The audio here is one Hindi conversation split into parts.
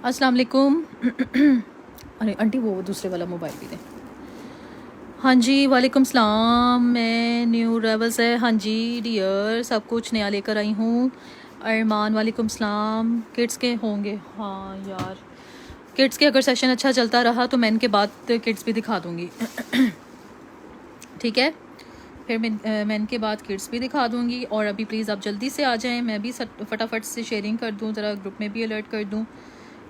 अस्सलाम वालेकुम। अरे आंटी वो दूसरे वाला मोबाइल भी दे। हाँ जी वालेकुम सलाम। मैं न्यू रेवल्स है। हाँ जी डियर, सब कुछ नया लेकर आई हूँ। अरमान वालेकुम सलाम। किड्स के होंगे, हाँ यार किड्स के अगर सेशन अच्छा चलता रहा तो मैन के बाद किड्स भी दिखा दूँगी। ठीक है, फिर मैन के बाद किड्स भी दिखा दूँगी। और अभी प्लीज़ आप जल्दी से आ जाएं, मैं भी फटाफट से शेयरिंग कर दूँ, ज़रा ग्रुप में भी अलर्ट कर दूँ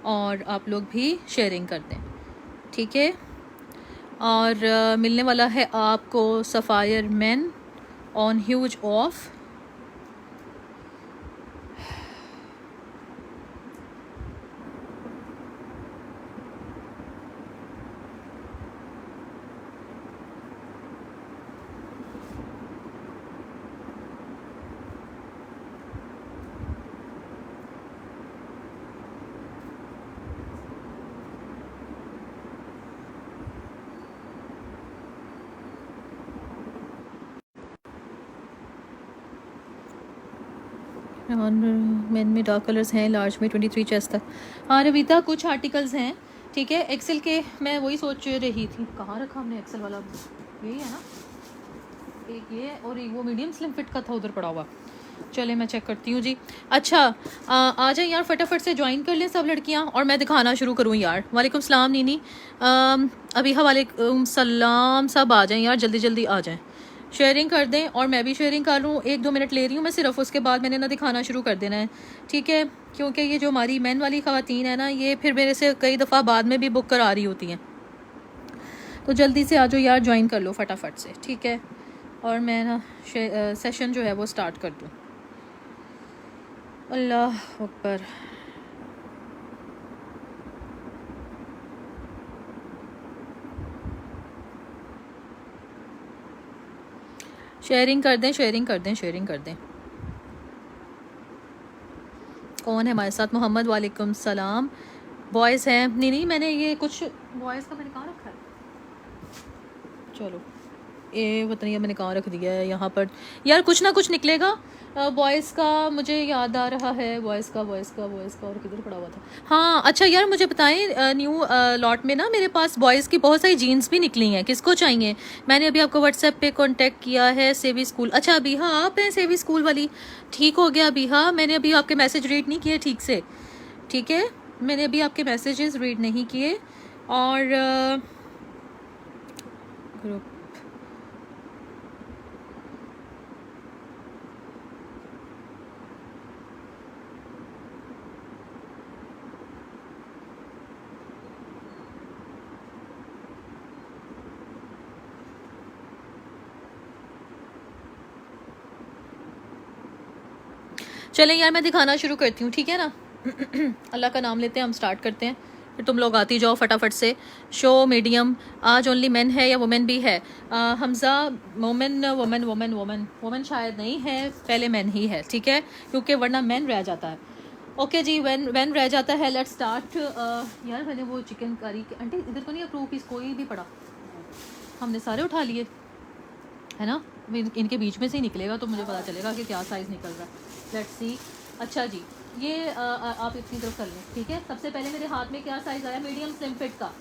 और आप लोग भी शेयरिंग कर दें। ठीक है, और मिलने वाला है आपको sapphire man on huge of. Main में डार्क कलर्स हैं, लार्ज में 23 चेस्ट तक। हाँ रवीता, कुछ आर्टिकल्स हैं। ठीक है, एक्सेल के मैं वही सोच रही थी, कहाँ रखा हमने एक्सेल वाला, यही है ना, एक ये और एक वो मीडियम स्लिम फिट का था उधर पड़ा हुआ। चले मैं चेक करती हूँ जी। अच्छा आ जाए यार, फटाफट से ज्वाइन कर लें सब लड़कियाँ और मैं दिखाना शुरू करूँ यार। वालेकुम सलाम नीनी, अभी वालेकुम सलाम, सब आ जाएं यार, जल्दी जल्दी आ जाएं, शेयरिंग कर दें और मैं भी शेयरिंग कर लूँ। 1-2 मिनट ले रही हूँ मैं सिर्फ, उसके बाद मैंने ना दिखाना शुरू कर देना है। ठीक है, क्योंकि ये जो हमारी मैन वाली ख़वातीन है ना, ये फिर मेरे से कई दफ़ा बाद में भी बुक करा रही होती हैं, तो जल्दी से आ जाओ यार, ज्वाइन कर लो फटाफट से। ठीक है, और मैं ना सेशन जो है वो स्टार्ट कर दूँ। अल्लाह अकबर। शेयरिंग कर दें, शेयरिंग कर दें, शेयरिंग कर दें। कौन है हमारे साथ? मोहम्मद, वालेकुम सलाम। बॉयज़ हैं? नहीं मैंने ये कुछ बॉयज़ का मैंने कहाँ रखा है, चलो ये पता नहीं मैंने कहाँ रख दिया है यहाँ पर। यार कुछ ना कुछ निकलेगा। बॉयज़ का मुझे याद आ रहा है, बॉयज़ का और किधर पड़ा हुआ था। हाँ अच्छा यार, मुझे बताएं, न्यू लॉट में ना मेरे पास बॉयज़ की बहुत सारी जीन्स भी निकली हैं, किसको चाहिए? मैंने अभी आपको व्हाट्सएप पे कांटेक्ट किया है, सेवी स्कूल। अच्छा अभी, हाँ आप हैं सेवी स्कूल वाली, ठीक हो गया अभी। हाँ मैंने अभी आपके मैसेज रीड नहीं किए ठीक से। ठीक है, मैंने अभी आपके मैसेजेस रीड नहीं किए। और ग्रुप, चलें यार मैं दिखाना शुरू करती हूँ, ठीक है ना। अल्लाह का नाम लेते हैं, हम स्टार्ट करते हैं, फिर तुम लोग आती जाओ फटाफट से। शो मीडियम, आज ओनली मेन है या वुमेन भी है? Hamza, women women women women women शायद नहीं है, पहले मेन ही है। ठीक है, क्योंकि वरना मेन रह जाता है। ओके जी, वेन रह जाता है। Let's start. यार मैंने वो चिकन करी, आंटी इधर तो नहीं अप्रूव पीस कोई भी पड़ा, हमने सारे उठा लिए है ना। इनके बीच में से ही निकलेगा तो मुझे पता चलेगा कि क्या साइज़ निकल रहा है। Let's see. अच्छा जी, ये आप इतनी तरफ कर लें। ठीक है, सबसे पहले मेरे हाथ में क्या साइज़ आया? मीडियम स्लिम फिट का,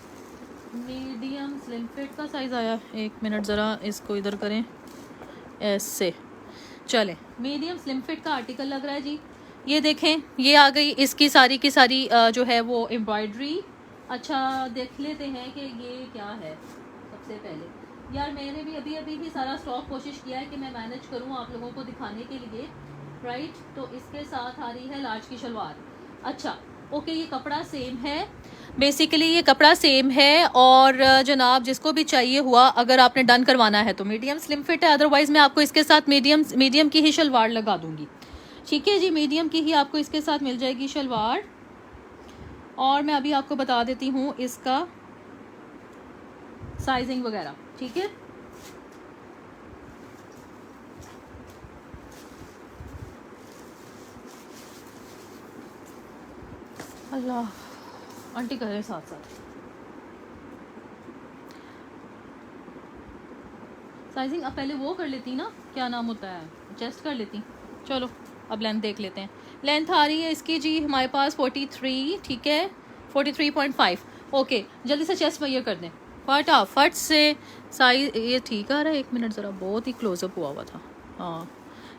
मीडियम स्लिम फिट का साइज़ आया। एक मिनट ज़रा इसको इधर करें ऐसे। चलें, मीडियम स्लिम फिट का आर्टिकल लग रहा है जी। ये देखें, ये आ गई इसकी सारी की सारी जो है वो एम्ब्रॉयडरी। अच्छा देख लेते हैं कि ये क्या है। सबसे पहले यार मैंने भी अभी अभी ही सारा स्टॉक कोशिश किया है कि मैं मैनेज करूं आप लोगों को दिखाने के लिए, राइट। तो इसके साथ आ रही है लार्ज की शलवार। अच्छा ओके, ये कपड़ा सेम है, बेसिकली ये कपड़ा सेम है। और जनाब जिसको भी चाहिए हुआ, अगर आपने डन करवाना है तो मीडियम स्लिम फिट है, अदरवाइज़ मैं आपको इसके साथ मीडियम की ही शलवार लगा दूंगी। ठीक है जी, मीडियम की ही आपको इसके साथ मिल जाएगी शलवार। और मैं अभी आपको बता देती हूँ इसका साइजिंग वगैरह। ठीक है, अल्लाह आंटी करे साथ साथ साइजिंग। अब पहले वो कर लेती ना, क्या नाम होता है, चेस्ट कर लेती। चलो अब लेंथ देख लेते हैं। लेंथ आ रही है इसकी जी हमारे पास 43। ठीक है, 43.5। ओके, जल्दी से चेस्ट मेजर कर दें फटाफट से। साइज ये ठीक आ रहा है, 1 मिनट ज़रा, बहुत ही क्लोजअप हुआ था। हाँ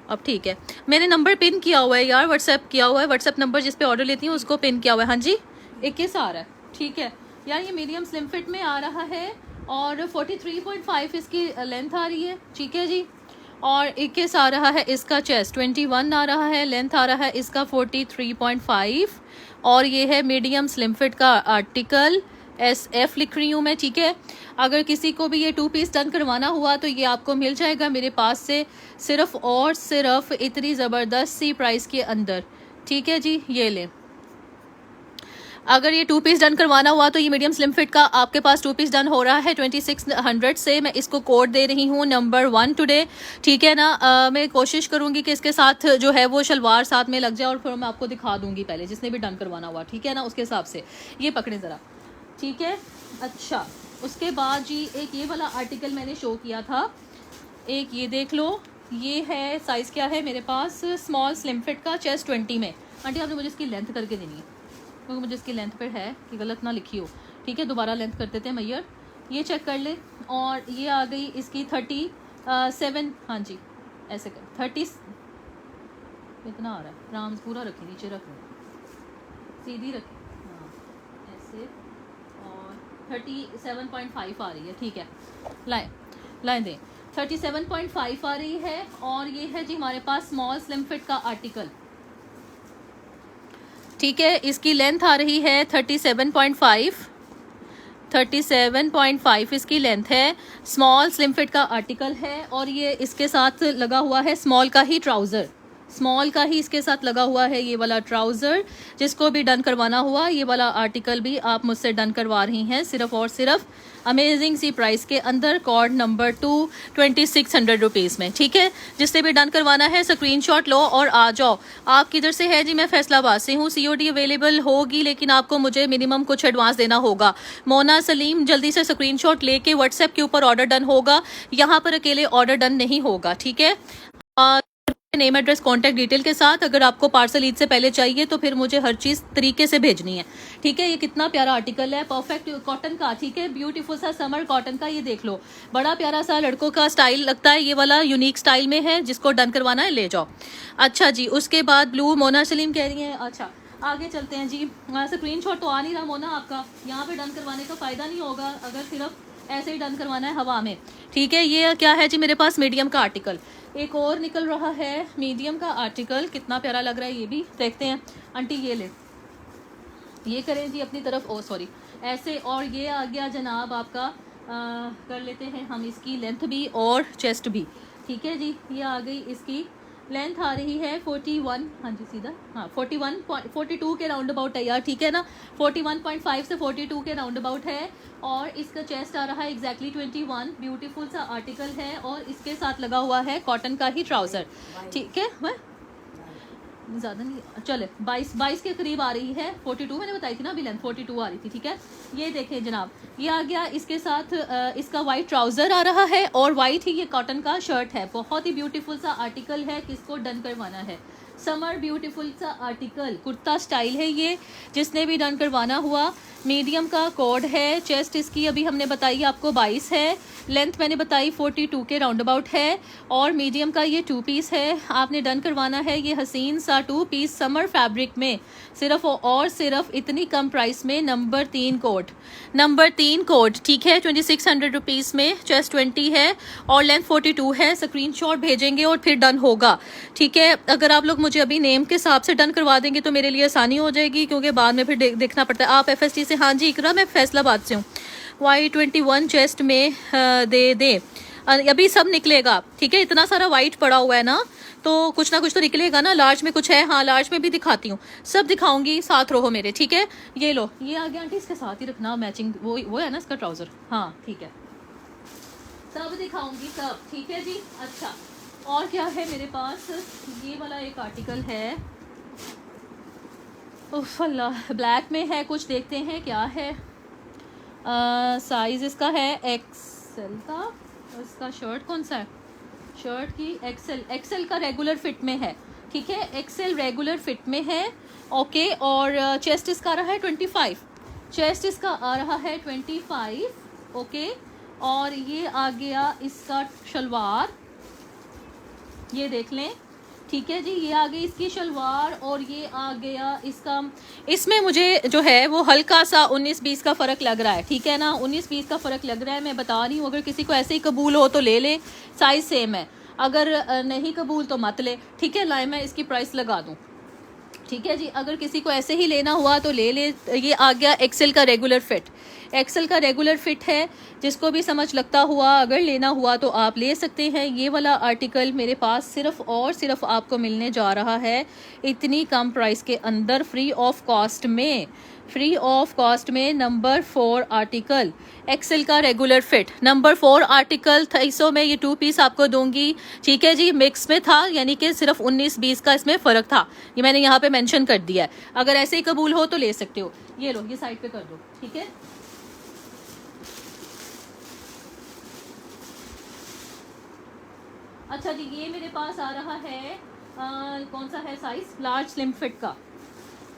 अब ठीक है। मैंने नंबर पिन किया हुआ है यार, व्हाट्सएप किया हुआ है, व्हाट्सएप नंबर जिस पे ऑर्डर लेती हूँ उसको पिन किया हुआ है। हाँ जी 21 आ रहा है, ठीक है यार। ये मीडियम स्लिम फिट में आ रहा है और 43.5 इसकी लेंथ आ रही है, ठीक है जी। और 21 आ रहा है इसका चेस्ट, 21 आ रहा है, लेंथ आ रहा है इसका 43.5 और ये है मीडियम स्लिम फिट का आर्टिकल, SF लिख रही हूँ मैं, ठीक है। अगर किसी को भी ये 2 पीस डन करवाना हुआ तो ये आपको मिल जाएगा मेरे पास से सिर्फ और सिर्फ इतनी ज़बरदस्त सी प्राइस के अंदर, ठीक है जी। ये ले, अगर ये 2 पीस डन करवाना हुआ तो ये मीडियम स्लिम फिट का आपके पास 2 पीस डन हो रहा है 2600 से। मैं इसको कोड दे रही हूँ नंबर 1 टुडे, ठीक है ना। मैं कोशिश करूँगी कि इसके साथ जो है वो शलवार साथ में लग जाए और फिर मैं आपको दिखा दूँगी पहले जिसने भी डन करवाना हुआ, ठीक है ना, उसके हिसाब से। ये पकड़े ज़रा, ठीक है। अच्छा उसके बाद जी एक ये वाला आर्टिकल मैंने शो किया था, एक ये देख लो, ये है साइज़ क्या है मेरे पास, स्मॉल स्लिम फिट का, चेस्ट 20 में। आंटी आपने मुझे इसकी लेंथ करके देनी है क्योंकि मुझे इसकी लेंथ पे है कि गलत ना लिखी हो, ठीक है। दोबारा लेंथ कर देते हैं मैयर, ये चेक कर ले। और ये आ गई इसकी 37, हाँ जी ऐसे कर 30 इतना आ रहा है, राम्स पूरा रखें, नीचे रख सीधी रखें, हाँ ऐसे। और 37.5 आ रही है, ठीक है। लाइन दें, 37.5 आ रही है। और ये है जी हमारे पास स्मॉल स्लिम फिट का आर्टिकल, ठीक है। इसकी लेंथ आ रही है 37.5 इसकी लेंथ है, स्मॉल स्लिम फिट का आर्टिकल है। और ये इसके साथ लगा हुआ है स्मॉल का ही ट्राउज़र, स्मॉल का ही इसके साथ लगा हुआ है ये वाला ट्राउज़र। जिसको भी डन करवाना हुआ ये वाला आर्टिकल भी आप मुझसे डन करवा रही हैं सिर्फ और सिर्फ अमेजिंग सी प्राइस के अंदर, कॉर्ड नंबर 2 2600 रुपीज़ में, ठीक है। जिससे भी डन करवाना है स्क्रीनशॉट लो और आ जाओ। आप किधर से है जी? मैं फैसलाबाद से हूँ। COD अवेलेबल होगी लेकिन आपको मुझे मिनिमम कुछ एडवांस देना होगा। मोना सलीम जल्दी से स्क्रीनशॉट लेके व्हाट्सएप के ऊपर ऑर्डर डन होगा, यहाँ पर अकेले ऑर्डर डन नहीं होगा, ठीक है। नेम एड्रेस कॉन्टैक्ट डिटेल के साथ। अगर आपको पार्सल ईद से पहले चाहिए तो फिर मुझे हर चीज़ तरीके से भेजनी है, ठीक है। ये कितना प्यारा आर्टिकल है, परफेक्ट कॉटन का, ठीक है, ब्यूटीफुल सा समर कॉटन का। ये देख लो बड़ा प्यारा सा लड़कों का स्टाइल लगता है, ये वाला यूनिक स्टाइल में है। जिसको डन करवाना है ले जाओ। अच्छा जी उसके बाद ब्लू, मोना सलीम कह रही हैं। अच्छा आगे चलते हैं जी। स्क्रीनशॉट तो आ नहीं रहा मोना आपका, यहाँ पे डन करवाने का फ़ायदा नहीं होगा अगर सिर्फ ऐसे ही डन करवाना है हवा में, ठीक है। ये क्या है जी मेरे पास मीडियम का आर्टिकल, एक और निकल रहा है मीडियम का आर्टिकल, कितना प्यारा लग रहा है ये भी, देखते हैं। आंटी ये ले, ये करें जी अपनी तरफ, ओ सॉरी ऐसे। और ये आ गया जनाब आपका, कर लेते हैं हम इसकी लेंथ भी और चेस्ट भी, ठीक है जी। ये आ गई इसकी लेंथ आ रही है 41, हाँ जी सीधा, हाँ 42 के राउंड अबाउट है यार, ठीक है ना। 41.5 से 42 के राउंड अबाउट है। और इसका चेस्ट आ रहा है एग्जैक्टली 21, ब्यूटीफुल सा आर्टिकल है। और इसके साथ लगा हुआ है कॉटन का ही ट्राउज़र, ठीक है। वह ज़्यादा नहीं, चले 22 के करीब आ रही है। 42 मैंने बताई थी ना अभी, लेंथ 42 आ रही थी, ठीक है। ये देखें जनाब, ये आ गया इसके साथ इसका वाइट ट्राउज़र आ रहा है और वाइट ही ये कॉटन का शर्ट है। बहुत ही ब्यूटीफुल सा आर्टिकल है, किसको डन करवाना है समर ब्यूटीफुल सा आर्टिकल, कुर्ता स्टाइल है ये। जिसने भी डन करवाना हुआ, मीडियम का कोड है। चेस्ट इसकी अभी हमने बताई आपको 22 है, लेंथ मैंने बताई 42 के राउंड अबाउट है। और मीडियम का ये 2 पीस है, आपने डन करवाना है ये हसीन सा 2 पीस समर फैब्रिक में, सिर्फ और सिर्फ इतनी कम प्राइस में। नंबर 3 कोड, ठीक है, 2600 रुपीज़ में। चेस्ट 20 है और लेंथ 42 है। स्क्रीनशॉट भेजेंगे और फिर डन होगा, ठीक है। अगर आप लोग मुझे अभी नेम के हिसाब से डन करवा देंगे तो मेरे लिए आसानी हो जाएगी, क्योंकि बाद में फिर देखना पड़ता है। आप FST से, हाँ जी इकरा, मैं फैसलाबाद से हूँ। Y21 चेस्ट में दे दे, अभी सब निकलेगा, ठीक है। इतना सारा वाइट पड़ा हुआ है ना, तो कुछ ना कुछ तो निकलेगा ना। लार्ज में कुछ है, हाँ लार्ज में भी दिखाती हूँ, सब दिखाऊंगी, साथ रहो मेरे, ठीक है। ये लो, ये आ गया आंटी, इसके साथ ही रखना मैचिंग, वो है ना इसका ट्राउज़र, हाँ ठीक है, सब दिखाऊंगी सब, ठीक है जी। अच्छा और क्या है मेरे पास, ये वाला एक आर्टिकल है, उफ अल्लाह, ब्लैक में है कुछ, देखते हैं क्या है। साइज़ इसका है XL का। इसका शर्ट कौन सा है, शर्ट की XL का रेगुलर फिट में है, ठीक है। XL रेगुलर फिट में है, ओके। और चेस्ट इसका रहा है 25, चेस्ट इसका आ रहा है 25, ओके। और ये आ गया इसका शलवार, ये देख लें, ठीक है जी। ये आ गई इसकी शलवार और ये आ गया इसका, इसमें मुझे जो है वो हल्का सा 19-20 का फ़र्क लग रहा है, ठीक है ना, 19-20 का फ़र्क लग रहा है। मैं बता रही हूँ, अगर किसी को ऐसे ही कबूल हो तो ले ले, साइज़ सेम है। अगर नहीं कबूल तो मत ले, ठीक है। लाए मैं इसकी प्राइस लगा दूँ, ठीक है जी। अगर किसी को ऐसे ही लेना हुआ तो ले ले। ये आ गया एक्सेल का रेगुलर फिट, एक्सेल का रेगुलर फिट है। जिसको भी समझ लगता हुआ अगर लेना हुआ तो आप ले सकते हैं। ये वाला आर्टिकल मेरे पास सिर्फ और सिर्फ आपको मिलने जा रहा है इतनी कम प्राइस के अंदर, फ्री ऑफ कॉस्ट में, फ्री ऑफ कॉस्ट में। नंबर 4 आर्टिकल एक्सेल का रेगुलर फिट, नंबर 4 आर्टिकल 250 में ये 2 पीस आपको दूंगी, ठीक है जी। मिक्स में था, यानी कि सिर्फ 19-20 का इसमें फ़र्क था, ये मैंने यहाँ पे मेंशन कर दिया है। अगर ऐसे ही कबूल हो तो ले सकते हो। ये लो, ये साइड पे कर दो, ठीक है। अच्छा जी, ये मेरे पास आ रहा है कौन सा है साइज, लार्ज स्लिम फिट का।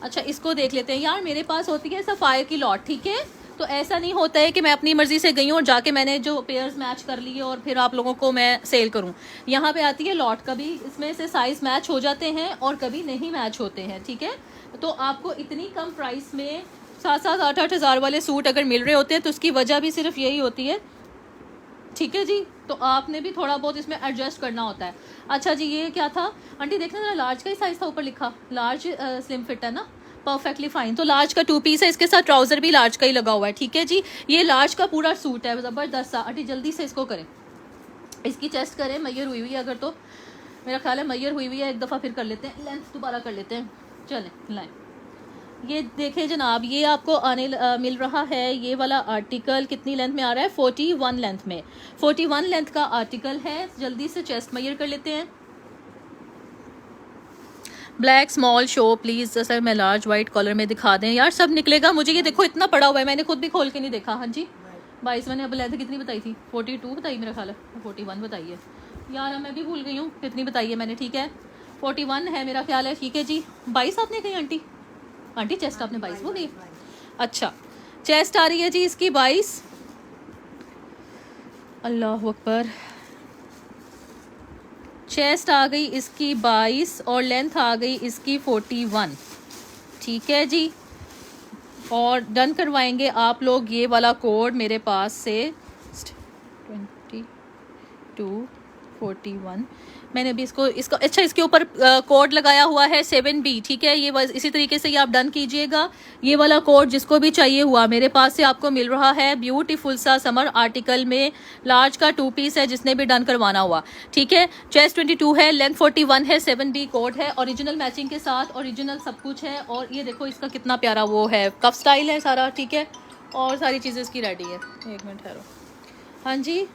अच्छा, इसको देख लेते हैं। यार मेरे पास होती है सफ़ायर की लॉट, ठीक है। तो ऐसा नहीं होता है कि मैं अपनी मर्जी से गई हूँ और जाके मैंने जो पेयर्स मैच कर लिए और फिर आप लोगों को मैं सेल करूँ। यहाँ पे आती है लॉट, कभी इसमें से साइज मैच हो जाते हैं और कभी नहीं मैच होते हैं, ठीक है। तो आपको इतनी कम प्राइस में 7-7, 8-8 हज़ार वाले सूट अगर मिल रहे होते हैं तो उसकी वजह भी सिर्फ यही होती है, ठीक है जी। तो आपने भी थोड़ा बहुत इसमें एडजस्ट करना होता है। अच्छा जी, ये क्या था आंटी, देखना जरा, लार्ज का ही साइज था, ऊपर लिखा लार्ज स्लिम फिट है ना, परफेक्टली फाइन। तो लार्ज का 2 पीस है, इसके साथ ट्राउजर भी लार्ज का ही लगा हुआ है, ठीक है जी। ये लार्ज का पूरा सूट है, ज़बरदस्त सा। आंटी जल्दी से इसको करें, इसकी चेस्ट करें, मैयर हुई हुई है अगर, तो मेरा ख्याल है मैयर हुई हुई है। एक दफ़ा फिर कर लेते हैं, लेंथ दोबारा कर लेते हैं, चलें लाएँ। ये देखें जनाब, ये आपको मिल रहा है ये वाला आर्टिकल कितनी लेंथ में आ रहा है, 41 लेंथ में, 41 लेंथ का आर्टिकल है। जल्दी से चेस्ट मेजर कर लेते हैं। Black small show please sir, मैं लार्ज वाइट कॉलर में दिखा दें यार, सब निकलेगा मुझे। ये देखो इतना पड़ा हुआ है, मैंने खुद भी खोल के नहीं देखा। हाँ जी 22, मैंने अब लेंथ कितनी बताई थी, 42 बताई मेरा ख्याल है, 41 बताई है यार, मैं भी भूल गई हूँ कितनी बताई है मैंने, ठीक है 41 है मेरा ख्याल है, ठीक है जी। 22 आपने कही आंटी, आंटी चेस्ट आपने 22 बोली। अच्छा, चेस्ट आ रही है जी इसकी 22, अल्लाह अकबर। चेस्ट आ गई इसकी 22 और लेंथ आ गई इसकी 41, ठीक है जी। और डन करवाएंगे आप लोग ये वाला कोड मेरे पास से 2241, मैंने अभी इसका अच्छा इसके ऊपर कोड लगाया हुआ है 7B, ठीक है। ये बस इसी तरीके से ये आप डन कीजिएगा। ये वाला कोड जिसको भी चाहिए हुआ मेरे पास से आपको मिल रहा है, ब्यूटीफुल सा समर आर्टिकल में, लार्ज का 2 पीस है, जिसने भी डन करवाना हुआ, ठीक है। चेस्ट 22 है, लेंथ 41 है, 7B कोड है, ओरिजिनल मैचिंग के साथ, ओरिजिनल सब कुछ है। और ये देखो इसका कितना प्यारा वो है, कफ स्टाइल है सारा, ठीक है। और सारी चीज़ें इसकी रेडी है। एक मिनट ठहरो, हाँ जी,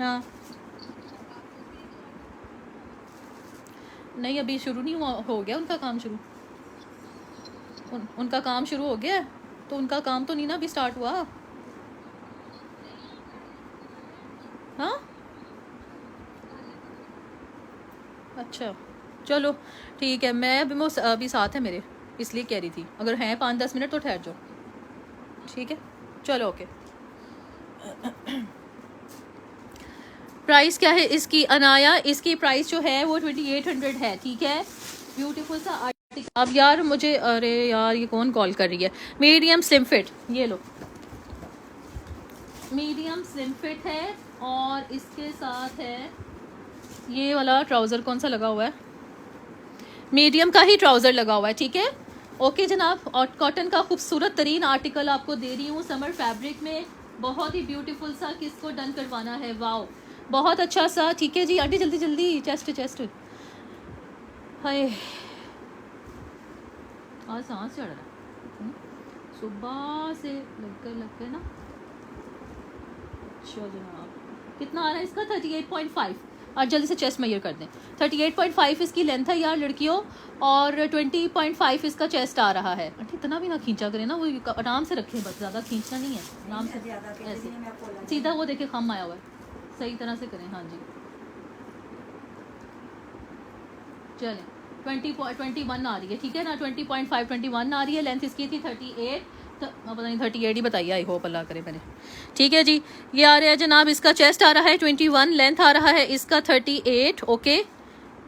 हाँ नहीं अभी शुरू नहीं हुआ, हो गया उनका काम शुरू, उनका काम शुरू हो गया, तो उनका काम तो नहीं ना अभी स्टार्ट हुआ। हाँ अच्छा चलो ठीक है, मैं अभी साथ है मेरे, इसलिए कह रही थी अगर हैं 5-10 मिनट तो ठहर जाओ, ठीक है चलो ओके। प्राइस क्या है इसकी अनाया, इसकी प्राइस जो है वो 2800 है, ठीक है। ब्यूटीफुल सा आर्टिकल। अब यार मुझे, अरे यार ये कौन कॉल कर रही है, मीडियम स्लिम फिट, ये लो मीडियम स्लिम फिट है। और इसके साथ है ये वाला ट्राउज़र, कौन सा लगा हुआ है, मीडियम का ही ट्राउज़र लगा हुआ है, ठीक है ओके जनाब। और कॉटन का खूबसूरत तरीन आर्टिकल आपको दे रही हूँ समर फैब्रिक में, बहुत ही ब्यूटीफुल सा। किसको डन करवाना है, वाओ बहुत अच्छा सा, ठीक है जी। आंटी जल्दी जल्दी, चेस्ट चेस्ट, हाय आज सांस चढ़ रहा है सुबह से, लग गए ना। अच्छा जनाब कितना आ रहा है इसका, 38.5। और जल्दी से चेस्ट मेजर कर दें, 38.5 इसकी लेंथ है यार लड़कियों, और 20.5 इसका चेस्ट आ रहा है। आंटी इतना भी ना खींचा करें ना, वो आराम से रखें बस, ज़्यादा खींचना नहीं है, आराम से ऐसे सीधा वो देखे खम आया हुआ है, सही तरह से करें, हाँ जी चलें। 21 आ रही है, ठीक है ना, 20.5 21 आ रही है। लेंथ इसकी थी 38, पता नहीं 38 ही बताइए, आई होप अल्लाह करे मैंने। ठीक है जी, ये आ रहा है जनाब, इसका चेस्ट आ रहा है 21, लेंथ आ रहा है इसका 38। ओके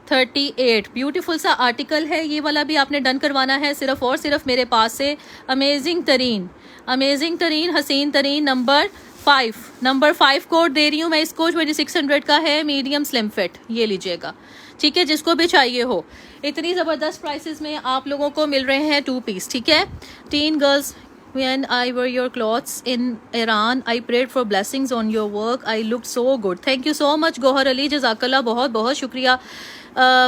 38, ब्यूटीफुल सा आर्टिकल है। ये वाला भी आपने डन करवाना है सिर्फ और सिर्फ मेरे पास से। अमेजिंग तरीन हसीन तरीन नंबर 5 कोड दे रही हूँ मैं इसको, 2600 का है, मीडियम स्लिम फिट, ये लीजिएगा। ठीक है, जिसको भी चाहिए हो। इतनी ज़बरदस्त प्राइसेस में आप लोगों को मिल रहे हैं 2 पीस। ठीक है, tin girls, when I wore your clothes in Iran, I prayed for blessings on your work. I looked so good. Thank you so much Gohar Ali, जज़ाकल्लाह, बहुत बहुत शुक्रिया,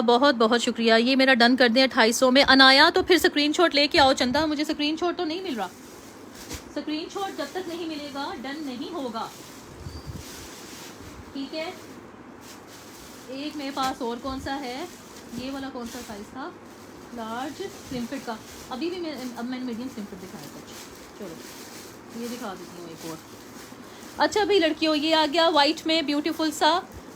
बहुत बहुत शुक्रिया। ये मेरा डन कर दें 2800 में। अनाया तो फिर स्क्रीनशॉट लेके आओ चंदा, मुझे स्क्रीनशॉट तो नहीं मिल रहा। स्क्रीनशॉट जब तक नहीं मिलेगा डन नहीं होगा। ठीक है, एक मेरे पास और कौन सा है, ये वाला कौन सा साइज था, लार्ज स्लिम फिट का। अभी भी अब मैंने मीडियम स्लिम फिट दिखाया कुछ, चलो ये दिखा देती हूँ एक और। अच्छा भाई लड़कियों, ये आ गया वाइट में ब्यूटीफुल सा।